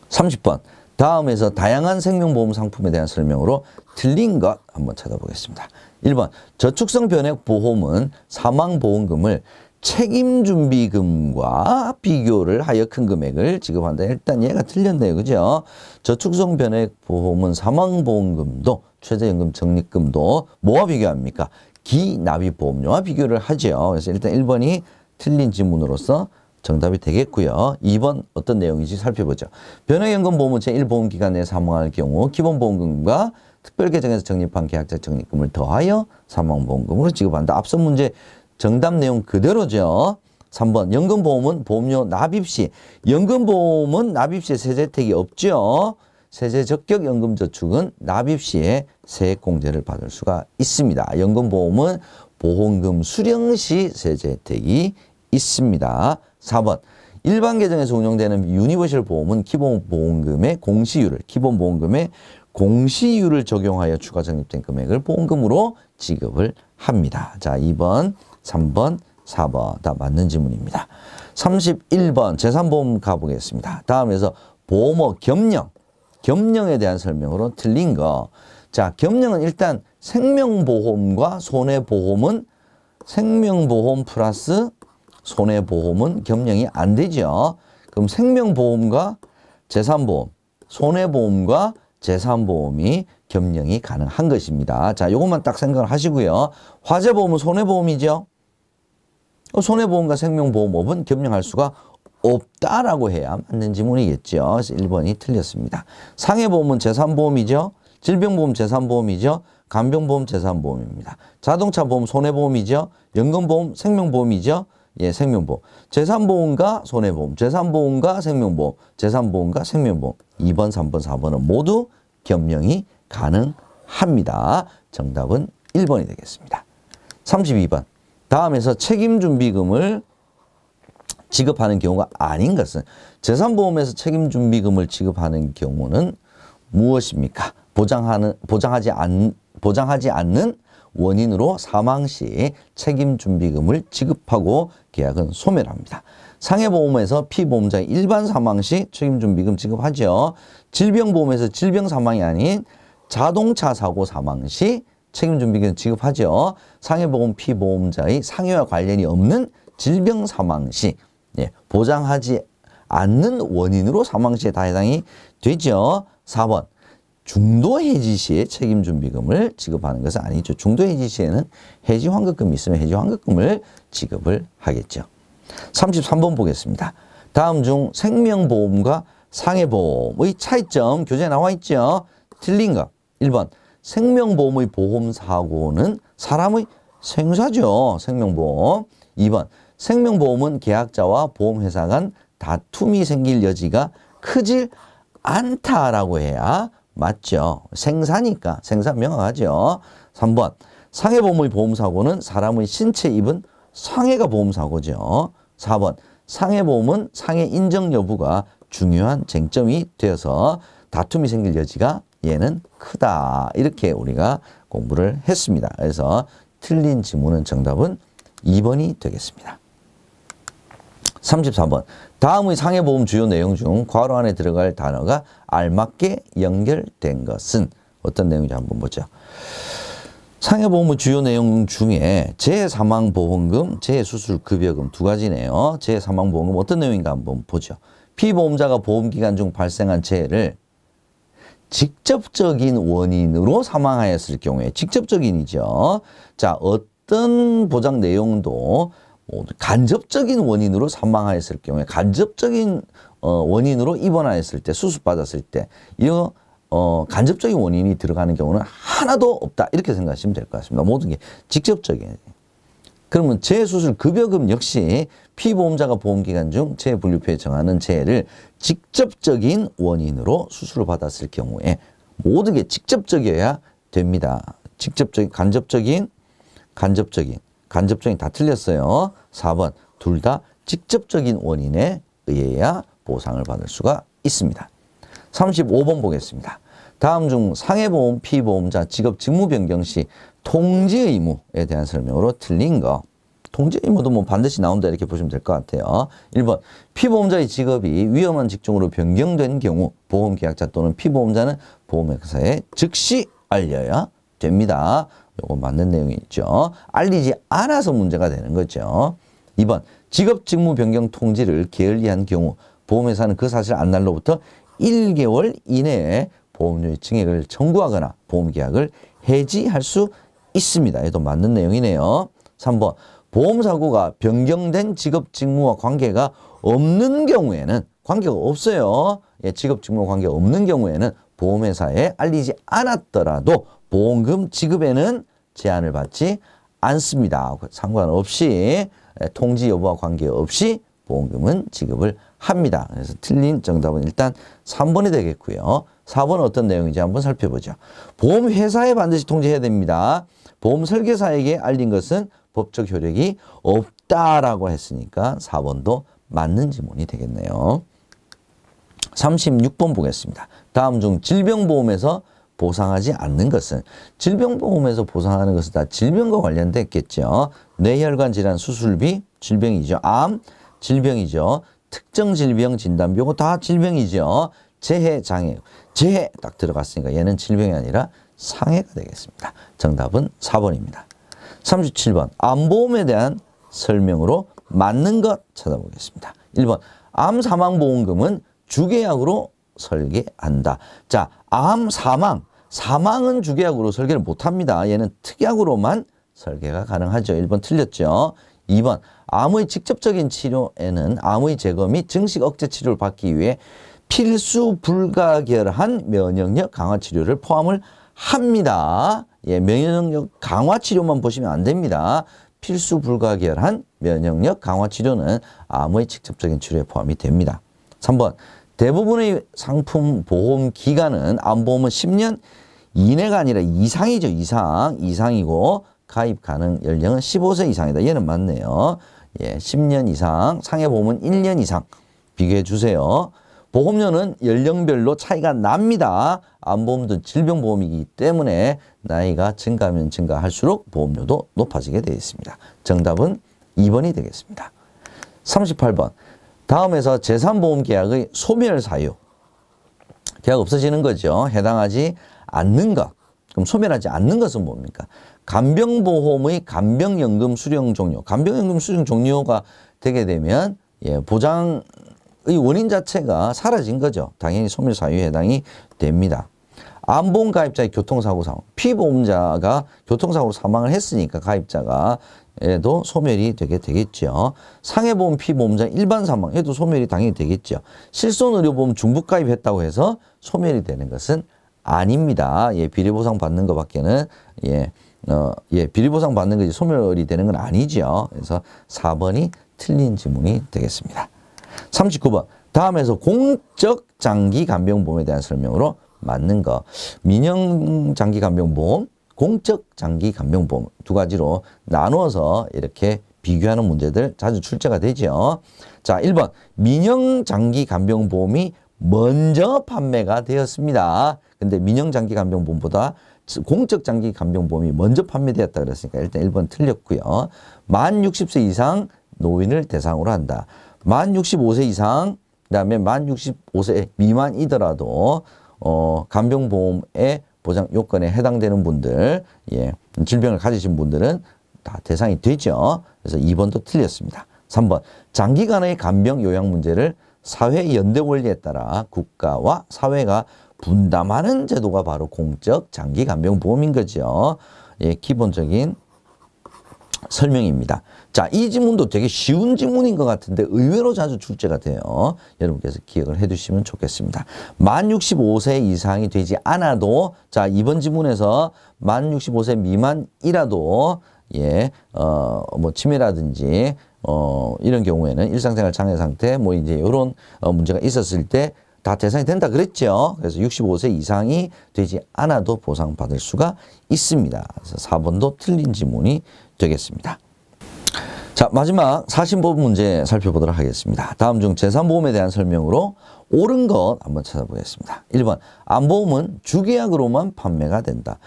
30번. 다음에서 다양한 생명보험 상품에 대한 설명으로 틀린 것 한번 찾아보겠습니다. 1번. 저축성 변액 보험은 사망보험금을 책임준비금과 비교를 하여 큰 금액을 지급한다. 일단 얘가 틀렸네요. 그죠? 저축성 변액 보험은 사망보험금도 최저연금 적립금도 뭐와 비교합니까? 기납입보험료와 비교를 하죠. 그래서 일단 1번이 틀린 지문으로서 정답이 되겠고요. 2번 어떤 내용인지 살펴보죠. 변액연금보험은 제1보험기간 내에 사망할 경우 기본보험금과 특별계정에서 적립한 계약자 적립금을 더하여 사망보험금으로 지급한다. 앞선 문제 정답 내용 그대로죠. 3번 연금보험은 보험료 납입 시 연금보험은 납입 시에 세제 혜택이 없죠. 세제 적격 연금저축은 납입 시에 세액공제를 받을 수가 있습니다. 연금보험은 보험금 수령 시 세제 혜택이 있습니다. 4번 일반 계정에서 운영되는 유니버셜 보험은 기본보험금의 공시율을 적용하여 추가 적립된 금액을 보험금으로 지급을 합니다. 자, 2번, 3번, 4번 다 맞는 지문입니다. 31번 재산보험 가보겠습니다. 다음에서 보험업 겸령에 대한 설명으로 틀린 거. 자, 겸령은 일단 생명보험과 손해보험은 생명보험 플러스 손해보험은 겸령이 안 되죠. 그럼 생명보험과 재산보험, 손해보험과 재산보험이 겸령이 가능한 것입니다. 자, 요것만 딱 생각을 하시고요. 화재보험은 손해보험이죠. 손해보험과 생명보험업은 겸령할 수가 없다라고 해야 맞는 지문이겠죠. 그래서 1번이 틀렸습니다. 상해보험은 재산보험이죠. 질병보험 재산보험이죠. 간병보험 재산보험입니다. 자동차보험 손해보험이죠. 연금보험 생명보험이죠. 예, 생명보험. 재산보험과 손해보험, 재산보험과 생명보험, 재산보험과 생명보험. 2번, 3번, 4번은 모두 겸령이 가능합니다. 정답은 1번이 되겠습니다. 32번. 다음에서 책임준비금을 지급하는 경우가 아닌 것은 재산보험에서 책임준비금을 지급하는 경우는 무엇입니까? 보장하지 않는 원인으로 사망 시 책임준비금을 지급하고 계약은 소멸합니다. 상해보험에서 피보험자의 일반 사망 시 책임준비금 지급하죠. 질병보험에서 질병 사망이 아닌 자동차 사고 사망 시 책임준비금 지급하죠. 상해보험 피보험자의 상해와 관련이 없는 질병 사망 시 보장하지 않는 원인으로 사망 시에 다 해당이 되죠. 4번. 중도 해지 시에 책임준비금을 지급하는 것은 아니죠. 중도 해지 시에는 해지 환급금이 있으면 해지 환급금을 지급을 하겠죠. 33번 보겠습니다. 다음 중 생명보험과 상해보험의 차이점 교재에 나와 있죠. 틀린 거. 1번. 생명보험의 보험사고는 사람의 생사죠. 생명보험. 2번. 생명보험은 계약자와 보험회사 간 다툼이 생길 여지가 크지 않다라고 해야 맞죠. 생사니까. 생사 명확하죠. 3번. 상해보험의 보험사고는 사람의 신체 입은 상해가 보험사고죠. 4번. 상해보험은 상해 인정 여부가 중요한 쟁점이 되어서 다툼이 생길 여지가 얘는 크다. 이렇게 우리가 공부를 했습니다. 그래서 틀린 지문은 정답은 2번이 되겠습니다. 34번. 다음의 상해보험 주요 내용 중 괄호 안에 들어갈 단어가 알맞게 연결된 것은 어떤 내용인지 한번 보죠. 상해보험의 주요 내용 중에 재사망보험금, 재수술급여금 두 가지네요. 재사망보험금 어떤 내용인가 한번 보죠. 피보험자가 보험기간 중 발생한 재해를 직접적인 원인으로 사망하였을 경우에 직접적인이죠. 자, 어떤 보장 내용도 간접적인 원인으로 사망하였을 경우에 간접적인 원인으로 입원하였을 때 수술받았을 때 이거 간접적인 원인이 들어가는 경우는 하나도 없다 이렇게 생각하시면 될 것 같습니다. 모든 게 직접적이에요. 그러면 재수술 급여금 역시 피보험자가 보험기간 중 재분류표에 정하는 재해를 직접적인 원인으로 수술을 받았을 경우에 모든 게 직접적이어야 됩니다. 직접적인, 간접적인 다 틀렸어요. 4번 둘 다 직접적인 원인에 의해야 보상을 받을 수가 있습니다. 35번 보겠습니다. 다음 중 상해보험 피보험자 직업 직무 변경 시 통지 의무에 대한 설명으로 틀린 거. 통지 의무도 뭐 반드시 나온다 이렇게 보시면 될 것 같아요. 1번 피보험자의 직업이 위험한 직종으로 변경된 경우 보험계약자 또는 피보험자는 보험회사에 즉시 알려야 됩니다. 요거 맞는 내용이 있죠. 알리지 않아서 문제가 되는 거죠. 2번 직업 직무 변경 통지를 게을리한 경우 보험회사는 그 사실 안날로부터 1개월 이내에 보험료의 증액을 청구하거나 보험계약을 해지할 수 있습니다. 얘도 맞는 내용이네요. 3번 보험사고가 변경된 직업 직무와 관계가 없는 경우에는 관계가 없어요. 예, 직업 직무와 관계가 없는 경우에는 보험회사에 알리지 않았더라도 보험금 지급에는 제한을 받지 않습니다. 상관없이 통지 여부와 관계없이 보험금은 지급을 합니다. 그래서 틀린 정답은 일단 3번이 되겠고요. 4번은 어떤 내용인지 한번 살펴보죠. 보험회사에 반드시 통지해야 됩니다. 보험설계사에게 알린 것은 법적 효력이 없다라고 했으니까 4번도 맞는 지문이 되겠네요. 36번 보겠습니다. 다음 중 질병보험에서 보상하지 않는 것은 질병보험에서 보상하는 것은 다 질병과 관련됐겠죠. 뇌혈관 질환 수술비 질병이죠. 암 질병이죠. 특정 질병 진단비 이거 다 질병이죠. 재해 장애 재해 딱 들어갔으니까 얘는 질병이 아니라 상해가 되겠습니다. 정답은 4번입니다. 37번 암보험에 대한 설명으로 맞는 것 찾아보겠습니다. 1번 암 사망보험금은 주계약으로 설계한다. 자, 암 사망은 주계약으로 설계를 못합니다. 얘는 특약으로만 설계가 가능하죠. 1번 틀렸죠. 2번 암의 직접적인 치료에는 암의 제거 및 증식 억제 치료를 받기 위해 필수 불가결한 면역력 강화 치료를 포함을 합니다. 예, 면역력 강화 치료만 보시면 안 됩니다. 필수 불가결한 면역력 강화 치료는 암의 직접적인 치료에 포함이 됩니다. 3번 대부분의 상품 보험 기간은 암보험은 10년 이내가 아니라 이상이죠. 이상이고 가입 가능 연령은 15세 이상이다. 얘는 맞네요. 예, 10년 이상, 상해보험은 1년 이상 비교해 주세요. 보험료는 연령별로 차이가 납니다. 암보험도 질병보험이기 때문에 나이가 증가하면 증가할수록 보험료도 높아지게 되어 있습니다. 정답은 2번이 되겠습니다. 38번 다음에서 재산보험계약의 소멸 사유 계약 없어지는 거죠. 해당하지 않는 것. 그럼 소멸하지 않는 것은 뭡니까? 간병보험의 간병연금 수령 종료. 간병연금 수령 종료가 되게 되면 예, 보장의 원인 자체가 사라진 거죠. 당연히 소멸 사유에 해당이 됩니다. 암보험 가입자의 교통사고 사망. 피보험자가 교통사고로 사망을 했으니까 가입자가 에도 소멸이 되게 되겠죠. 상해보험 피보험자 일반 사망 에도 소멸이 당연히 되겠죠. 실손의료보험 중복 가입했다고 해서 소멸이 되는 것은 아닙니다. 예, 비리보상 받는 것밖에는 비리보상 받는 것이 소멸이 되는 건 아니죠. 그래서 4번이 틀린 지문이 되겠습니다. 39번 다음에서 공적 장기 간병보험에 대한 설명으로 맞는 거. 민영 장기 간병보험, 공적 장기 간병보험 두 가지로 나누어서 이렇게 비교하는 문제들 자주 출제가 되죠. 자, 1번 민영 장기 간병보험이 먼저 판매가 되었습니다. 근데 민영 장기 간병보험보다 공적 장기 간병보험이 먼저 판매되었다 그랬으니까 일단 1번 틀렸고요. 만 60세 이상 노인을 대상으로 한다. 만 65세 이상 그다음에 만 65세 미만이더라도 간병보험의 보장 요건에 해당되는 분들, 예, 질병을 가지신 분들은 다 대상이 되죠. 그래서 2번도 틀렸습니다. 3번 장기간의 간병 요양 문제를 사회 연대 원리에 따라 국가와 사회가 분담하는 제도가 바로 공적 장기 간병보험인 거죠. 예, 기본적인 설명입니다. 자, 이 지문도 되게 쉬운 지문인 것 같은데 의외로 자주 출제가 돼요. 여러분께서 기억을 해 두시면 좋겠습니다. 만 65세 이상이 되지 않아도 자, 이번 지문에서 만 65세 미만이라도 예, 뭐 치매라든지 이런 경우에는 일상생활 장애 상태 뭐 이제 이런 문제가 있었을 때 다 대상이 된다 그랬죠. 그래서 65세 이상이 되지 않아도 보상받을 수가 있습니다. 그래서 4번도 틀린 지문이 되겠습니다. 자, 마지막 40번 문제 살펴보도록 하겠습니다. 다음 중 재산보험에 대한 설명으로 옳은 것 한번 찾아보겠습니다. 1번 암보험은 주계약으로만 판매가 된다.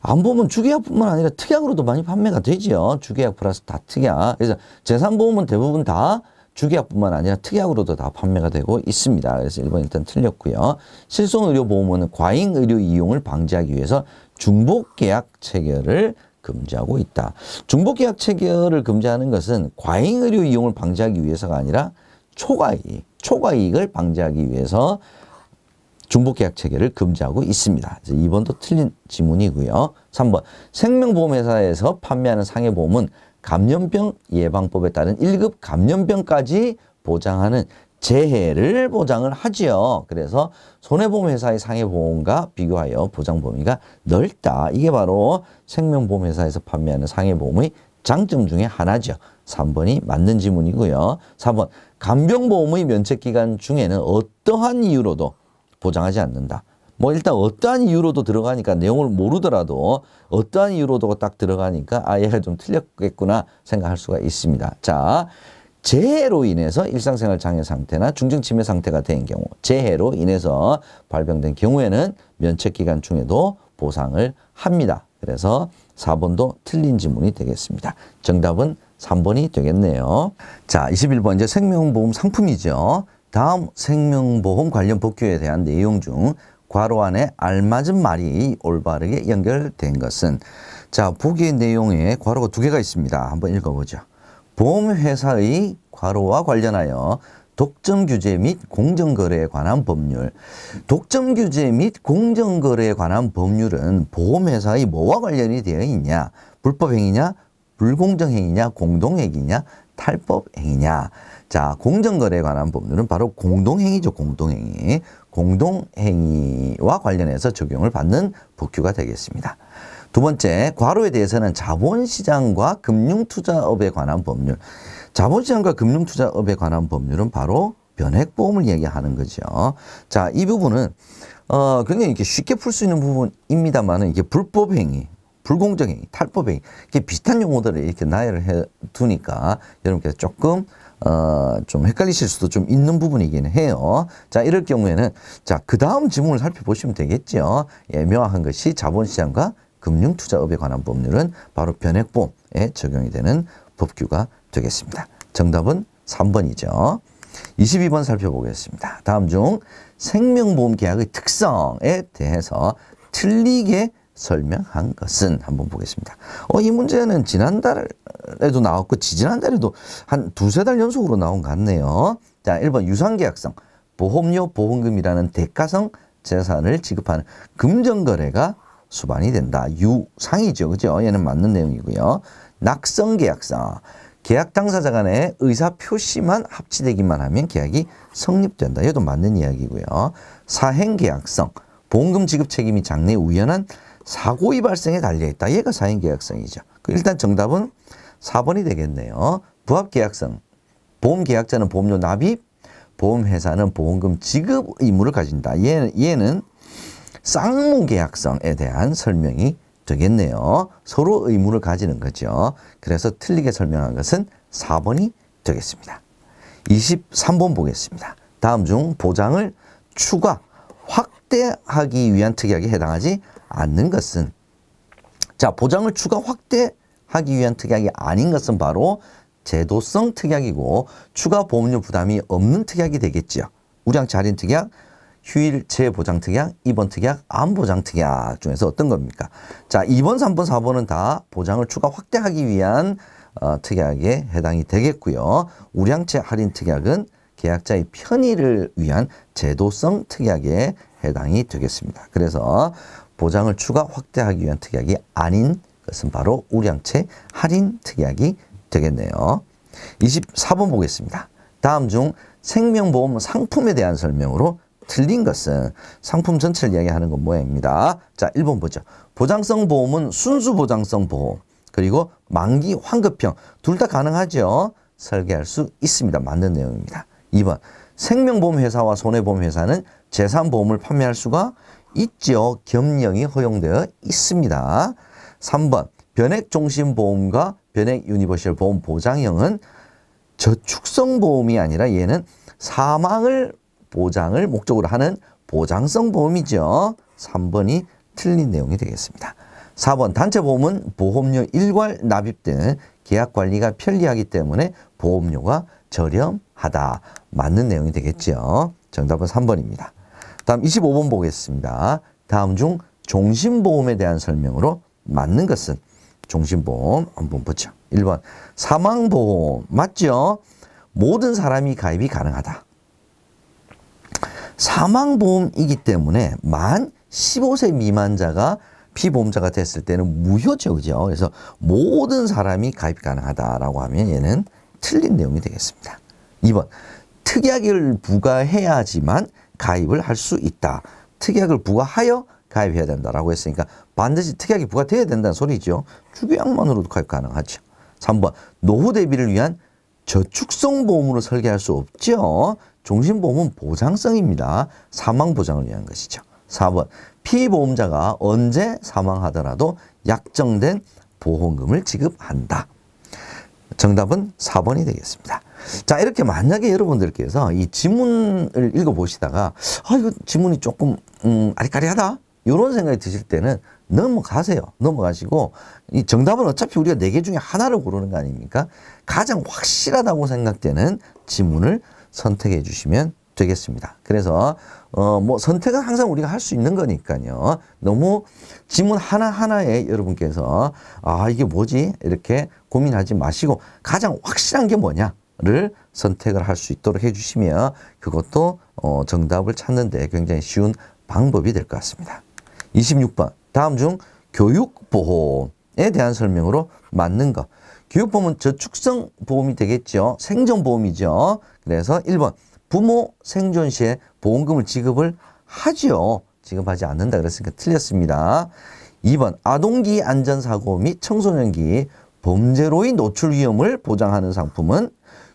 안 보면 주계약뿐만 아니라 특약으로도 많이 판매가 되죠. 주계약 플러스 다 특약. 그래서 재산보험은 대부분 다 주계약뿐만 아니라 특약으로도 다 판매가 되고 있습니다. 그래서 1번 일단 틀렸고요. 실손의료보험은 과잉의료 이용을 방지하기 위해서 중복계약 체결을 금지하고 있다. 중복계약 체결을 금지하는 것은 과잉의료 이용을 방지하기 위해서가 아니라 초과이익을 방지하기 위해서 중복계약 체결을 금지하고 있습니다. 그래서 2번도 틀린 지문이고요. 3번 생명보험회사에서 판매하는 상해보험은 감염병 예방법에 따른 1급 감염병까지 보장하는 재해를 보장을 하지요. 그래서 손해보험회사의 상해보험과 비교하여 보장 범위가 넓다. 이게 바로 생명보험회사에서 판매하는 상해보험의 장점 중에 하나죠. 3번이 맞는 지문이고요. 4번 간병보험의 면책기간 중에는 어떠한 이유로도 보장하지 않는다. 뭐 일단 어떠한 이유로도 들어가니까 내용을 모르더라도 어떠한 이유로도 딱 들어가니까 아 얘가 좀 틀렸겠구나 생각할 수가 있습니다. 자, 재해로 인해서 일상생활 장애 상태나 중증 치매 상태가 된 경우, 재해로 인해서 발병된 경우에는 면책기간 중에도 보상을 합니다. 그래서 4번도 틀린 지문이 되겠습니다. 정답은 3번이 되겠네요. 자, 21번 이제 생명보험 상품이죠. 다음 생명보험 관련 법규에 대한 내용 중 괄호 안에 알맞은 말이 올바르게 연결된 것은, 자, 보기의 내용에 괄호가 2개가 있습니다. 한번 읽어보죠. 보험회사의 괄호와 관련하여 독점규제 및 공정거래에 관한 법률. 독점규제 및 공정거래에 관한 법률은 보험회사의 뭐와 관련이 되어 있냐? 불법행위냐? 불공정행위냐? 공동행위냐? 탈법행위냐? 자, 공정거래에 관한 법률은 바로 공동행위죠. 공동행위. 공동행위와 관련해서 적용을 받는 법규가 되겠습니다. 두 번째, 괄호에 대해서는 자본시장과 금융투자업에 관한 법률. 자본시장과 금융투자업에 관한 법률은 바로 변액보험을 얘기하는 거죠. 자, 이 부분은 굉장히 이렇게 쉽게 풀 수 있는 부분입니다만 이게 불법행위, 불공정행위, 탈법행위 이렇게 비슷한 용어들을 이렇게 나열을 해 두니까 여러분께서 조금 좀 헷갈리실 수도 좀 있는 부분이긴 해요. 자, 이럴 경우에는 자, 그 다음 지문을 살펴보시면 되겠죠. 예, 명확한 것이 자본시장과 금융투자업에 관한 법률은 바로 변액보험에 적용이 되는 법규가 되겠습니다. 정답은 3번이죠. 22번 살펴보겠습니다. 다음 중 생명보험 계약의 특성에 대해서 틀리게 설명한 것은 한번 보겠습니다. 이 문제는 지난달에도 나왔고 지지난달에도 한 2~3달 연속으로 나온 것 같네요. 자, 1번 유상계약성, 보험료 보험금이라는 대가성 재산을 지급하는 금전거래가 수반이 된다. 유상이죠. 그죠? 얘는 맞는 내용이고요. 낙성계약성, 계약 당사자 간의 의사 표시만 합치되기만 하면 계약이 성립된다. 얘도 맞는 이야기고요. 사행계약성, 보험금 지급 책임이 장래 우연한 사고의 발생에 달려있다. 얘가 사행계약성이죠. 일단 정답은 4번이 되겠네요. 부합계약성, 보험계약자는 보험료 납입, 보험회사는 보험금 지급 의무를 가진다. 얘는 쌍무계약성에 대한 설명이 되겠네요. 서로 의무를 가지는 거죠. 그래서 틀리게 설명한 것은 4번이 되겠습니다. 23번 보겠습니다. 다음 중 보장을 추가, 확대하기 위한 특약에 해당하지 않는 것은, 자, 보장을 추가, 확대하기 위한 특약이 아닌 것은 바로 제도성 특약이고 추가 보험료 부담이 없는 특약이 되겠죠. 우량치 할인 특약, 휴일체 보장 특약, 입원 특약, 암 보장 특약 중에서 어떤 겁니까? 자, 2번, 3번, 4번은 다 보장을 추가 확대하기 위한 특약에 해당이 되겠고요. 우량체 할인 특약은 계약자의 편의를 위한 제도성 특약에 해당이 되겠습니다. 그래서 보장을 추가 확대하기 위한 특약이 아닌 것은 바로 우량체 할인 특약이 되겠네요. 24번 보겠습니다. 다음 중 생명보험 상품에 대한 설명으로 틀린 것은, 상품 전체를 이야기하는 건 뭐입니다. 자, 1번 보죠. 보장성 보험은 순수 보장성 보험, 그리고 만기 환급형 둘 다 가능하죠. 설계할 수 있습니다. 맞는 내용입니다. 2번, 생명보험회사와 손해보험회사는 재산보험을 판매할 수가 있죠. 겸용이 허용되어 있습니다. 3번, 변액종신보험과 변액유니버셜 보험 보장형은 저축성 보험이 아니라 얘는 사망을 보장을 목적으로 하는 보장성 보험이죠. 3번이 틀린 내용이 되겠습니다. 4번 단체보험은 보험료 일괄 납입 등 계약 관리가 편리하기 때문에 보험료가 저렴하다. 맞는 내용이 되겠죠. 정답은 3번입니다. 다음 25번 보겠습니다. 다음 중 종신보험에 대한 설명으로 맞는 것은 종신보험 한번 보죠. 1번 사망보험 맞죠? 모든 사람이 가입이 가능하다. 사망보험이기 때문에 만 15세 미만자가 피보험자가 됐을 때는 무효죠. 그죠? 그래서 모든 사람이 가입 가능하다라고 하면 얘는 틀린 내용이 되겠습니다. 2번 특약을 부과해야지만 가입을 할 수 있다. 특약을 부과하여 가입해야 된다라고 했으니까 반드시 특약이 부과돼야 된다는 소리죠. 주계약만으로도 가입 가능하죠. 3번 노후 대비를 위한 저축성 보험으로 설계할 수 없죠. 종신보험은 보장성입니다. 사망보장을 위한 것이죠. 4번 피보험자가 언제 사망하더라도 약정된 보험금을 지급한다. 정답은 4번이 되겠습니다. 자, 이렇게 만약에 여러분들께서 이 지문을 읽어보시다가 이거 지문이 조금 아리까리하다 이런 생각이 드실 때는 넘어가세요. 넘어가시고 이 정답은 어차피 우리가 4개 중에 하나를 고르는 거 아닙니까? 가장 확실하다고 생각되는 지문을 선택해 주시면 되겠습니다. 그래서 뭐 선택은 항상 우리가 할 수 있는 거니까요. 너무 지문 하나하나에 여러분께서 이게 뭐지? 이렇게 고민하지 마시고 가장 확실한 게 뭐냐를 선택을 할 수 있도록 해주시면 그것도 정답을 찾는 데 굉장히 쉬운 방법이 될 것 같습니다. 26번 다음 중 교육보험에 대한 설명으로 맞는 것. 교육보험은 저축성 보험이 되겠죠. 생존보험이죠. 그래서 1번 부모 생존 시에 보험금을 지급을 하죠. 지급하지 않는다 그랬으니까 틀렸습니다. 2번 아동기 안전사고 및 청소년기 범죄로의 노출 위험을 보장하는 상품은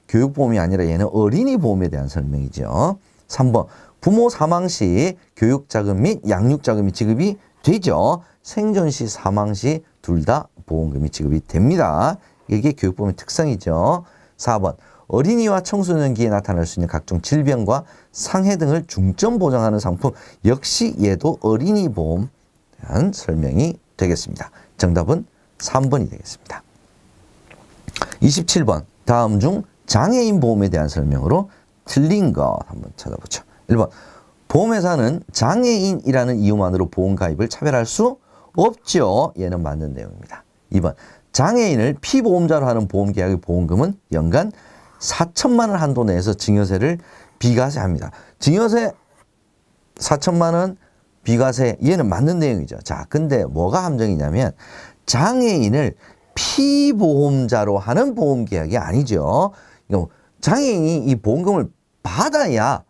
교육보험이 아니라 얘는 어린이 보험에 대한 설명이죠. 3번 부모 사망 시 교육자금 및 양육자금이 지급이 되죠. 생존 시 사망 시 둘 다 보험금이 지급이 됩니다. 이게 교육보험의 특성이죠. 4번 어린이와 청소년기에 나타날 수 있는 각종 질병과 상해 등을 중점 보장하는 상품 역시 얘도 어린이 보험에 대한 설명이 되겠습니다. 정답은 3번이 되겠습니다. 27번 다음 중 장애인 보험에 대한 설명으로 틀린 것 한번 찾아보죠. 1번 보험회사는 장애인이라는 이유만으로 보험 가입을 차별할 수 없죠. 얘는 맞는 내용입니다. 2번 장애인을 피보험자로 하는 보험계약의 보험금은 연간 4천만 원 한도 내에서 증여세를 비과세합니다. 증여세 4천만 원 비과세 얘는 맞는 내용이죠. 자, 근데 뭐가 함정이냐면 장애인을 피보험자로 하는 보험계약이 아니죠. 장애인이 이 보험금을 받아야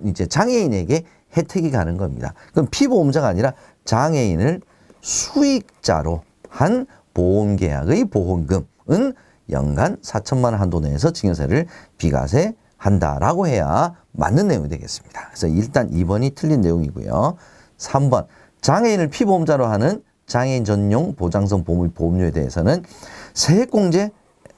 이제 장애인에게 혜택이 가는 겁니다. 그럼 피보험자가 아니라 장애인을 수익자로 한 보험계약의 보험금은 연간 4천만 원 한도 내에서 증여세를 비과세한다라고 해야 맞는 내용이 되겠습니다. 그래서 일단 2번이 틀린 내용이고요. 3번 장애인을 피보험자로 하는 장애인 전용 보장성 보험료에 대해서는 세액공제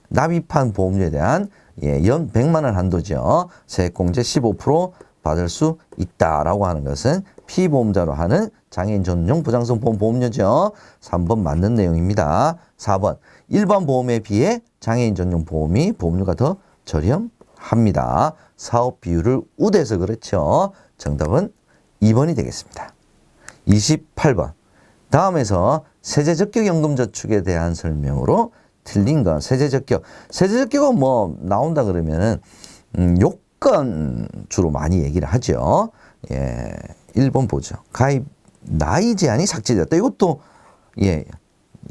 납입한 보험료에 대한 연 100만 원 한도죠. 세액공제 15% 받을 수 있다라고 하는 것은 피보험자로 하는 장애인 전용 보장성 보험료죠. 3번 맞는 내용입니다. 4번 일반 보험에 비해 장애인 전용 보험이 보험료가 더 저렴합니다. 사업 비율을 우대해서 그렇죠. 정답은 2번이 되겠습니다. 28번 다음에서 세제적격연금저축에 대한 설명으로 틀린 건 세제적격. 세제적격은 뭐 나온다 그러면은 요건 주로 많이 얘기를 하죠. 1번 보죠. 가입 나이 제한이 삭제되었다. 이것도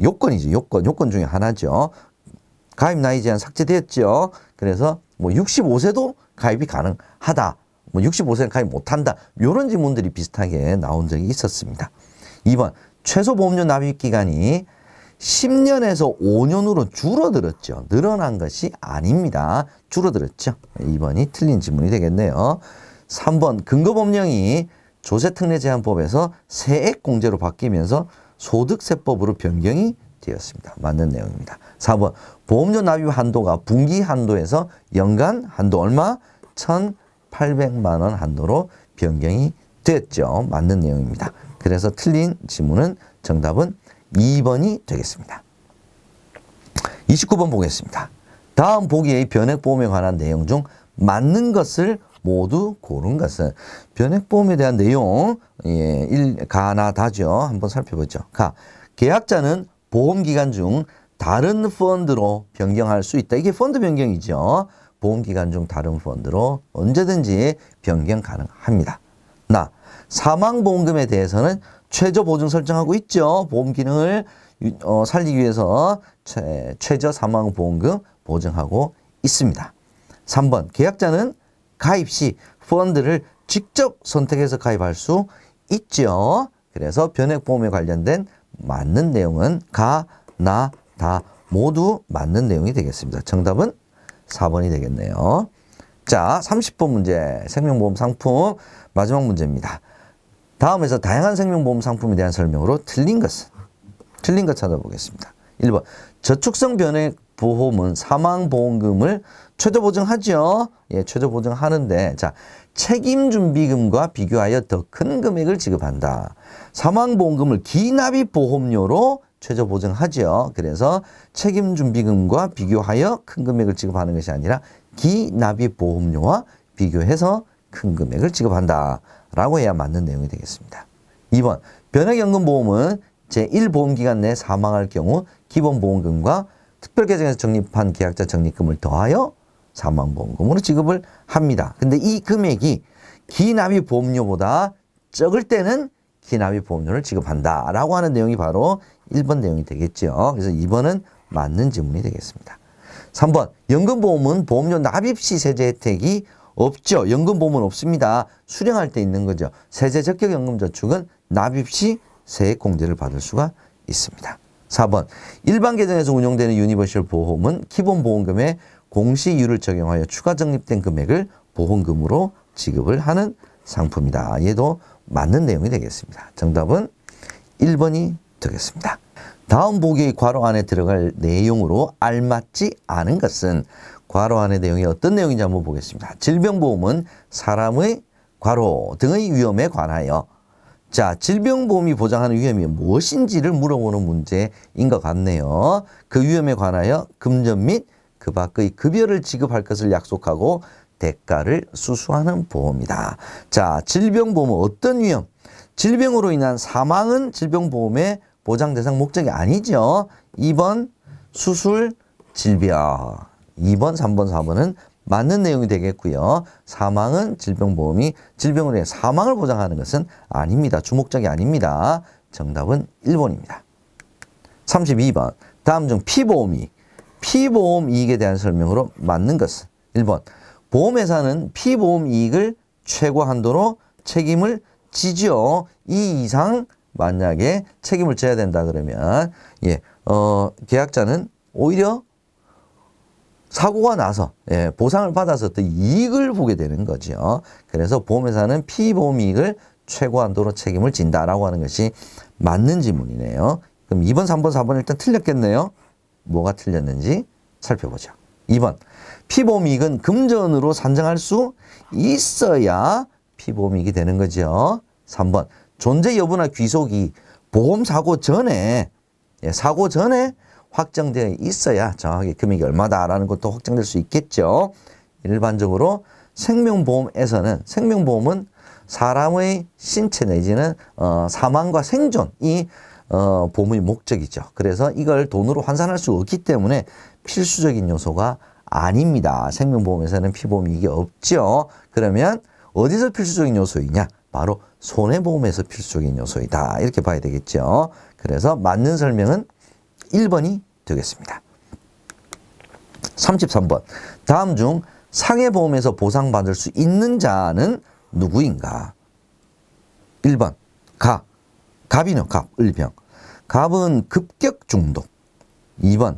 요건이죠. 요건 중에 하나죠. 가입 나이 제한 삭제되었죠. 그래서 뭐 65세도 가입이 가능하다. 뭐 65세는 가입 못한다. 이런 질문들이 비슷하게 나온 적이 있었습니다. 2번 최소 보험료 납입 기간이 10년에서 5년으로 줄어들었죠. 늘어난 것이 아닙니다. 줄어들었죠. 2번이 틀린 질문이 되겠네요. 3번 근거법령이 조세특례제한법에서 세액공제로 바뀌면서 소득세법으로 변경이 되었습니다. 맞는 내용입니다. 4번 보험료 납입 한도가 분기 한도에서 연간 한도 얼마? 1,800만 원 한도로 변경이 됐죠. 맞는 내용입니다. 그래서 틀린 지문은 정답은 2번이 되겠습니다. 29번 보겠습니다. 다음 보기의 변액보험에 관한 내용 중 맞는 것을 모두 고른 것은 변액보험에 대한 내용 가나 다죠. 한번 살펴보죠. 가. 계약자는 보험기간 중 다른 펀드로 변경할 수 있다. 이게 펀드 변경이죠. 보험기간 중 다른 펀드로 언제든지 변경 가능합니다. 나. 사망보험금에 대해서는 최저 보증 설정하고 있죠. 보험 기능을 살리기 위해서 최저 사망보험금 보증하고 있습니다. 3번. 계약자는 가입 시 펀드를 직접 선택해서 가입할 수 있죠. 그래서 변액보험에 관련된 맞는 내용은 가, 나, 다 모두 맞는 내용이 되겠습니다. 정답은 4번이 되겠네요. 자, 30번 문제. 생명보험 상품 마지막 문제입니다. 다음에서 다양한 생명보험 상품에 대한 설명으로 틀린 것 찾아보겠습니다. 1번. 저축성 변액보험은 사망보험금을 최저 보증하죠. 예, 최저 보증하는데, 자, 책임준비금과 비교하여 더 큰 금액을 지급한다. 사망보험금을 기납입보험료로 최저 보증하죠. 그래서 책임준비금과 비교하여 큰 금액을 지급하는 것이 아니라 기납입보험료와 비교해서 큰 금액을 지급한다. 라고 해야 맞는 내용이 되겠습니다. 2번. 변액연금보험은 제1보험기간 내 사망할 경우 기본보험금과 특별계정에서 적립한 계약자 적립금을 더하여 사망보험금으로 지급을 합니다. 근데 이 금액이 기납입보험료보다 적을 때는 기납입보험료를 지급한다. 라고 하는 내용이 바로 1번 내용이 되겠죠. 그래서 2번은 맞는 지문이 되겠습니다. 3번. 연금보험은 보험료 납입 시 세제 혜택이 없죠. 연금보험은 없습니다. 수령할 때 있는 거죠. 세제 적격 연금저축은 납입 시 세액공제를 받을 수가 있습니다. 4번. 일반 계정에서 운용되는 유니버셜 보험은 기본보험금에 공시이율을 적용하여 추가 적립된 금액을 보험금으로 지급을 하는 상품이다. 얘도 맞는 내용이 되겠습니다. 정답은 1번이 되겠습니다. 다음 보기의 괄호 안에 들어갈 내용으로 알맞지 않은 것은 괄호 안의 내용이 어떤 내용인지 한번 보겠습니다. 질병보험은 사람의 괄호 등의 위험에 관하여, 자, 질병보험이 보장하는 위험이 무엇인지를 물어보는 문제인 것 같네요. 그 위험에 관하여 금전 및 그 밖의 급여를 지급할 것을 약속하고 대가를 수수하는 보험이다. 자, 질병보험은 어떤 위험? 질병으로 인한 사망은 질병보험의 보장 대상 목적이 아니죠. 2번 수술, 질병. 2번, 3번, 4번은 맞는 내용이 되겠고요. 사망은 질병보험이 질병으로 인해 사망을 보장하는 것은 아닙니다. 주목적이 아닙니다. 정답은 1번입니다. 32번. 다음 중 피보험 이익에 대한 설명으로 맞는 것은 1번. 보험회사는 피보험 이익을 최고 한도로 책임을 지죠. 이 이상 만약에 책임을 져야 된다 그러면 계약자는 오히려 사고가 나서 보상을 받아서 또 이익을 보게 되는 거죠. 그래서 보험회사는 피보험 이익을 최고 한도로 책임을 진다라고 하는 것이 맞는 지문이네요. 그럼 2번, 3번, 4번 일단 틀렸겠네요. 뭐가 틀렸는지 살펴보죠. 2번. 피보험 이익은 금전으로 산정할 수 있어야 피보험 이익이 되는 거죠. 3번. 존재 여부나 귀속이 보험사고 전에 확정되어 있어야 정확하게 금액이 얼마다라는 것도 확정될 수 있겠죠. 일반적으로 생명보험은 사람의 신체 내지는 사망과 생존이 보험의 목적이죠. 그래서 이걸 돈으로 환산할 수 없기 때문에 필수적인 요소가 아닙니다. 생명보험에서는 피보험 이익이 없죠. 그러면 어디서 필수적인 요소이냐? 바로 손해보험에서 필수적인 요소이다. 이렇게 봐야 되겠죠. 그래서 맞는 설명은 1번이 되겠습니다. 33번. 다음 중 상해보험에서 보상받을 수 있는 자는 누구인가? 1번. 갑이요. 을병. 갑은 급격 중독. 2번.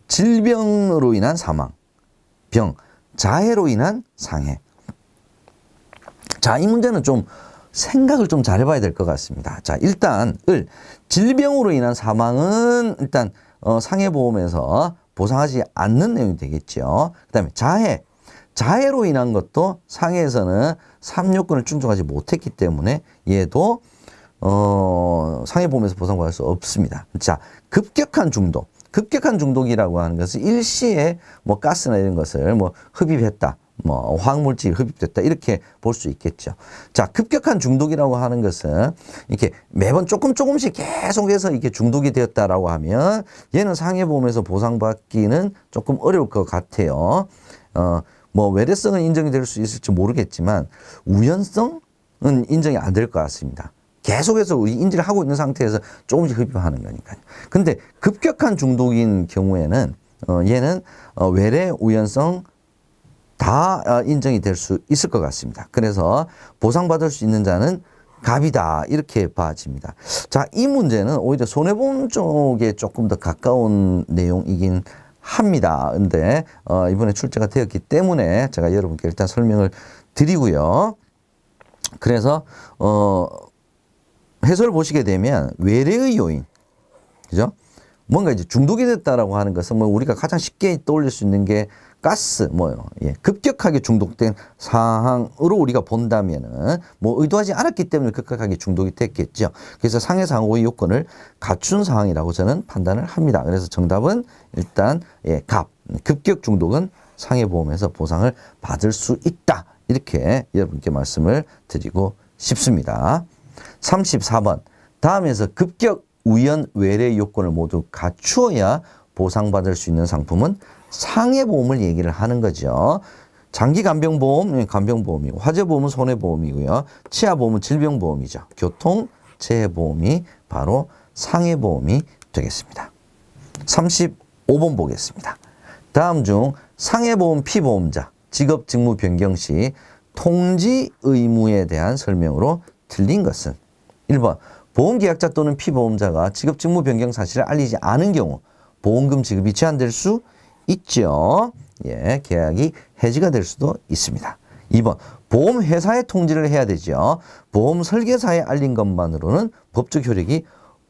질병으로 인한 사망. 병. 자해로 인한 상해. 자, 이 문제는 좀 생각을 좀 잘해봐야 될 것 같습니다. 자, 일단 질병으로 인한 사망은 일단 상해보험에서 보상하지 않는 내용이 되겠죠. 그 다음에 자해로 인한 것도 상해에서는 3요건을 충족하지 못했기 때문에 얘도 상해보험에서 보상받을 수 없습니다. 자, 급격한 중독. 급격한 중독이라고 하는 것은 일시에 뭐 가스나 이런 것을 뭐 흡입했다. 뭐 화학물질이 흡입됐다 이렇게 볼 수 있겠죠. 자, 급격한 중독이라고 하는 것은 이렇게 매번 조금씩 계속해서 이렇게 중독이 되었다라고 하면 얘는 상해보험에서 보상받기는 조금 어려울 것 같아요. 뭐 외래성은 인정이 될 수 있을지 모르겠지만 우연성은 인정이 안 될 것 같습니다. 계속해서 우리 인지를 하고 있는 상태에서 조금씩 흡입하는 거니까요. 근데 급격한 중독인 경우에는 얘는 외래 우연성 다 인정이 될 수 있을 것 같습니다. 그래서 보상받을 수 있는 자는 갑이다 이렇게 봐집니다. 자, 이 문제는 오히려 손해보험 쪽에 조금 더 가까운 내용이긴 합니다. 근데 이번에 출제가 되었기 때문에 제가 여러분께 일단 설명을 드리고요. 그래서 해설을 보시게 되면 외래의 요인, 그죠? 뭔가 이제 중독이 됐다라고 하는 것은 뭐 우리가 가장 쉽게 떠올릴 수 있는 게 가스, 급격하게 중독된 상황으로 우리가 본다면은 뭐 의도하지 않았기 때문에 급격하게 중독이 됐겠죠. 그래서 상해상호의 요건을 갖춘 상황이라고 저는 판단을 합니다. 그래서 정답은 일단 갑, 급격 중독은 상해보험에서 보상을 받을 수 있다. 이렇게 여러분께 말씀을 드리고 싶습니다. 34번. 다음에서 급격 우연 외래 요건을 모두 갖추어야 보상받을 수 있는 상품은 상해보험을 얘기를 하는 거죠. 장기간병보험, 간병보험이고, 화재보험은 손해보험이고요. 치아보험은 질병보험이죠. 교통재해보험이 바로 상해보험이 되겠습니다. 35번 보겠습니다. 다음 중 상해보험 피보험자, 직업 직무 변경 시 통지 의무에 대한 설명으로 틀린 것은 1번 보험계약자 또는 피보험자가 직업 직무 변경 사실을 알리지 않은 경우 보험금 지급이 제한될 수 있죠. 계약이 해지가 될 수도 있습니다. 2번 보험회사에 통지를 해야 되죠. 보험 설계사에 알린 것만으로는 법적 효력이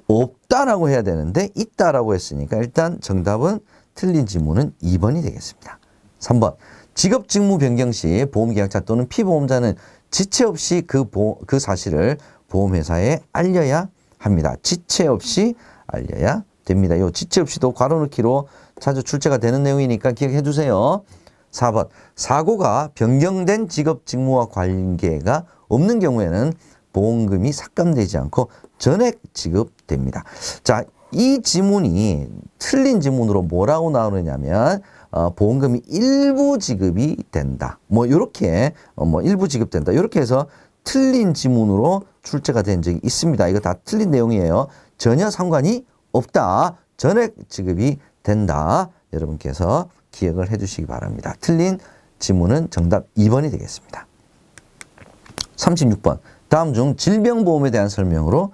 없다라고 해야 되는데 있다라고 했으니까 일단 정답은 틀린 지문은 2번이 되겠습니다. 3번 직업 직무 변경 시 보험계약자 또는 피보험자는 지체 없이 그 사실을 보험회사에 알려야 합니다. 지체 없이 알려야 됩니다. 요 지체 없이도 괄호넣기로 자주 출제가 되는 내용이니까 기억해 주세요. 4번 사고가 변경된 직업 직무와 관계가 없는 경우에는 보험금이 삭감되지 않고 전액 지급됩니다. 자, 이 지문이 틀린 지문으로 뭐라고 나오느냐면 보험금이 일부 지급이 된다. 뭐 이렇게 일부 지급된다. 이렇게 해서 틀린 지문으로 출제가 된 적이 있습니다. 이거 다 틀린 내용이에요. 전혀 상관이 없다. 전액 지급이 된다. 여러분께서 기억을 해 주시기 바랍니다. 틀린 지문은 정답 2번이 되겠습니다. 36번. 다음 중 질병보험에 대한 설명으로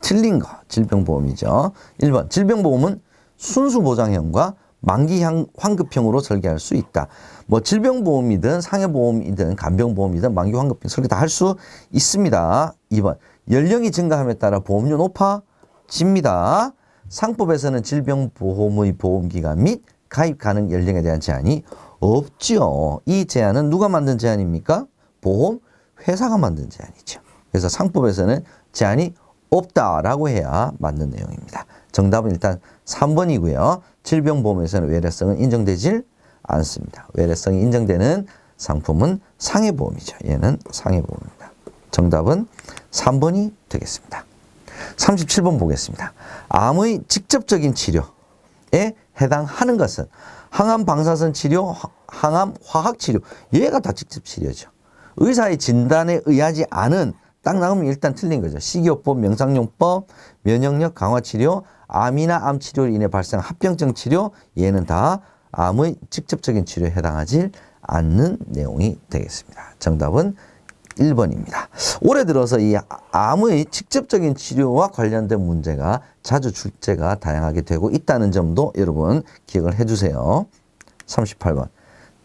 틀린 거. 질병보험이죠. 1번. 질병보험은 순수보장형과 만기 환급형으로 설계할 수 있다. 뭐 질병보험이든 상해보험이든 간병보험이든 만기 환급형 설계 다 할 수 있습니다. 2번. 연령이 증가함에 따라 보험료 높아집니다. 상법에서는 질병보험의 보험기간 및 가입 가능 연령에 대한 제한이 없죠. 이 제한은 누가 만든 제한입니까? 보험회사가 만든 제한이죠. 그래서 상법에서는 제한이 없다라고 해야 맞는 내용입니다. 정답은 일단 3번이고요. 질병보험에서는 외래성은 인정되질 않습니다. 외래성이 인정되는 상품은 상해보험이죠. 얘는 상해보험입니다. 정답은 3번이 되겠습니다. 37번 보겠습니다. 암의 직접적인 치료에 해당하는 것은 항암 방사선 치료, 항암 화학 치료. 얘가 다 직접 치료죠. 의사의 진단에 의하지 않은 딱 나오면 일단 틀린 거죠. 식이요법, 명상용법, 면역력 강화 치료, 암이나 암 치료로 인해 발생한 합병증 치료. 얘는 다 암의 직접적인 치료에 해당하지 않는 내용이 되겠습니다. 정답은 1번입니다. 올해 들어서 이 암의 직접적인 치료와 관련된 문제가 자주 출제가 다양하게 되고 있다는 점도 여러분 기억을 해주세요. 38번.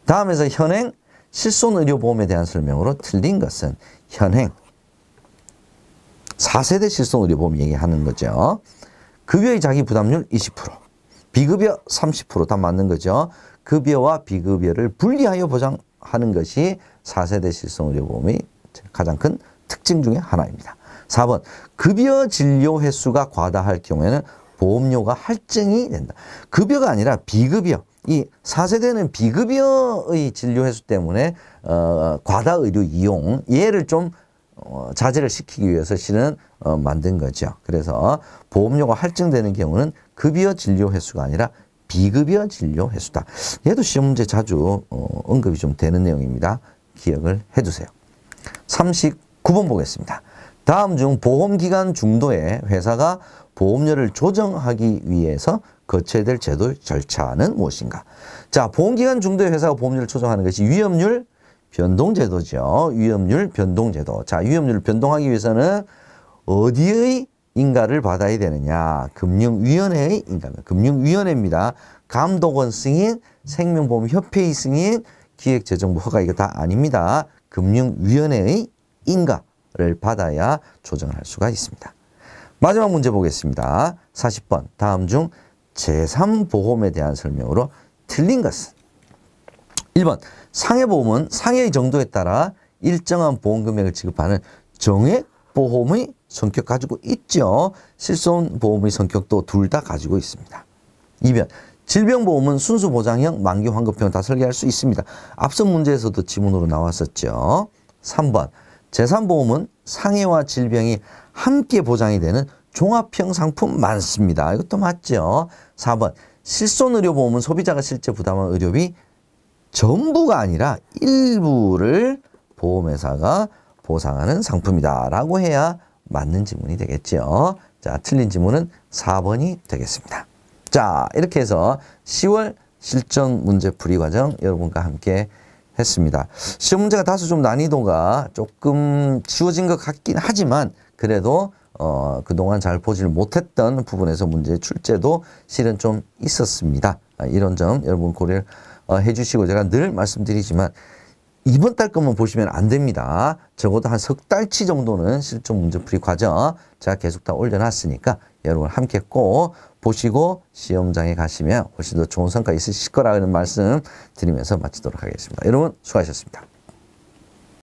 다음에서 현행 실손의료보험에 대한 설명으로 틀린 것은 현행 4세대 실손의료보험 얘기하는 거죠. 급여의 자기부담률 20%, 비급여 30% 다 맞는 거죠. 급여와 비급여를 분리하여 보장하는 것이 4세대 실손의료보험의 가장 큰 특징 중에 하나입니다. 4번 급여 진료 횟수가 과다할 경우에는 보험료가 할증이 된다. 급여가 아니라 비급여. 이 4세대는 비급여의 진료 횟수 때문에 과다 의료 이용 얘를 좀 자제를 시키기 위해서 실은 만든 거죠. 그래서 보험료가 할증되는 경우는 급여 진료 횟수가 아니라 비급여 진료 횟수다. 얘도 시험 문제 자주 언급이 좀 되는 내용입니다. 기억을 해두세요. 39번 보겠습니다. 다음 중 보험기간 중도에 회사가 보험료를 조정하기 위해서 거쳐야 될 제도 절차는 무엇인가? 자, 보험기간 중도에 회사가 보험료를 조정하는 것이 위험률 변동제도죠. 위험률 변동제도. 자, 위험률을 변동하기 위해서는 어디의 인가를 받아야 되느냐? 금융위원회의 인가입니다. 금융위원회입니다. 감독원 승인, 생명보험협회의 승인, 기획재정부 허가 이거 다 아닙니다. 금융위원회의 인가를 받아야 조정을 할 수가 있습니다. 마지막 문제 보겠습니다. 40번. 다음 중 제3보험에 대한 설명으로 틀린 것은? 1번. 상해보험은 상해의 정도에 따라 일정한 보험금액을 지급하는 정액보험의 성격 가지고 있죠. 실손보험의 성격도 둘 다 가지고 있습니다. 2번. 질병보험은 순수보장형, 만기 환급형 다 설계할 수 있습니다. 앞선 문제에서도 지문으로 나왔었죠. 3번. 제3보험은 상해와 질병이 함께 보장이 되는 종합형 상품 많습니다. 이것도 맞죠. 4번. 실손의료보험은 소비자가 실제 부담한 의료비 전부가 아니라 일부를 보험회사가 보상하는 상품이다 라고 해야 맞는 지문이 되겠죠. 자, 틀린 지문은 4번이 되겠습니다. 자, 이렇게 해서 10월 실전 문제 풀이 과정 여러분과 함께 했습니다. 시험 문제가 다소 좀 난이도가 조금 쉬워진 것 같긴 하지만 그래도 그동안 잘 보질 못했던 부분에서 문제 출제도 실은 좀 있었습니다. 이런 점 여러분 고려를 해주시고 제가 늘 말씀드리지만 이번 달 것만 보시면 안 됩니다. 적어도 한 석 달치 정도는 실전 문제풀이 과정 제가 계속 다 올려놨으니까 여러분 함께 꼭 보시고 시험장에 가시면 훨씬 더 좋은 성과 있으실 거라는 말씀 드리면서 마치도록 하겠습니다. 여러분 수고하셨습니다.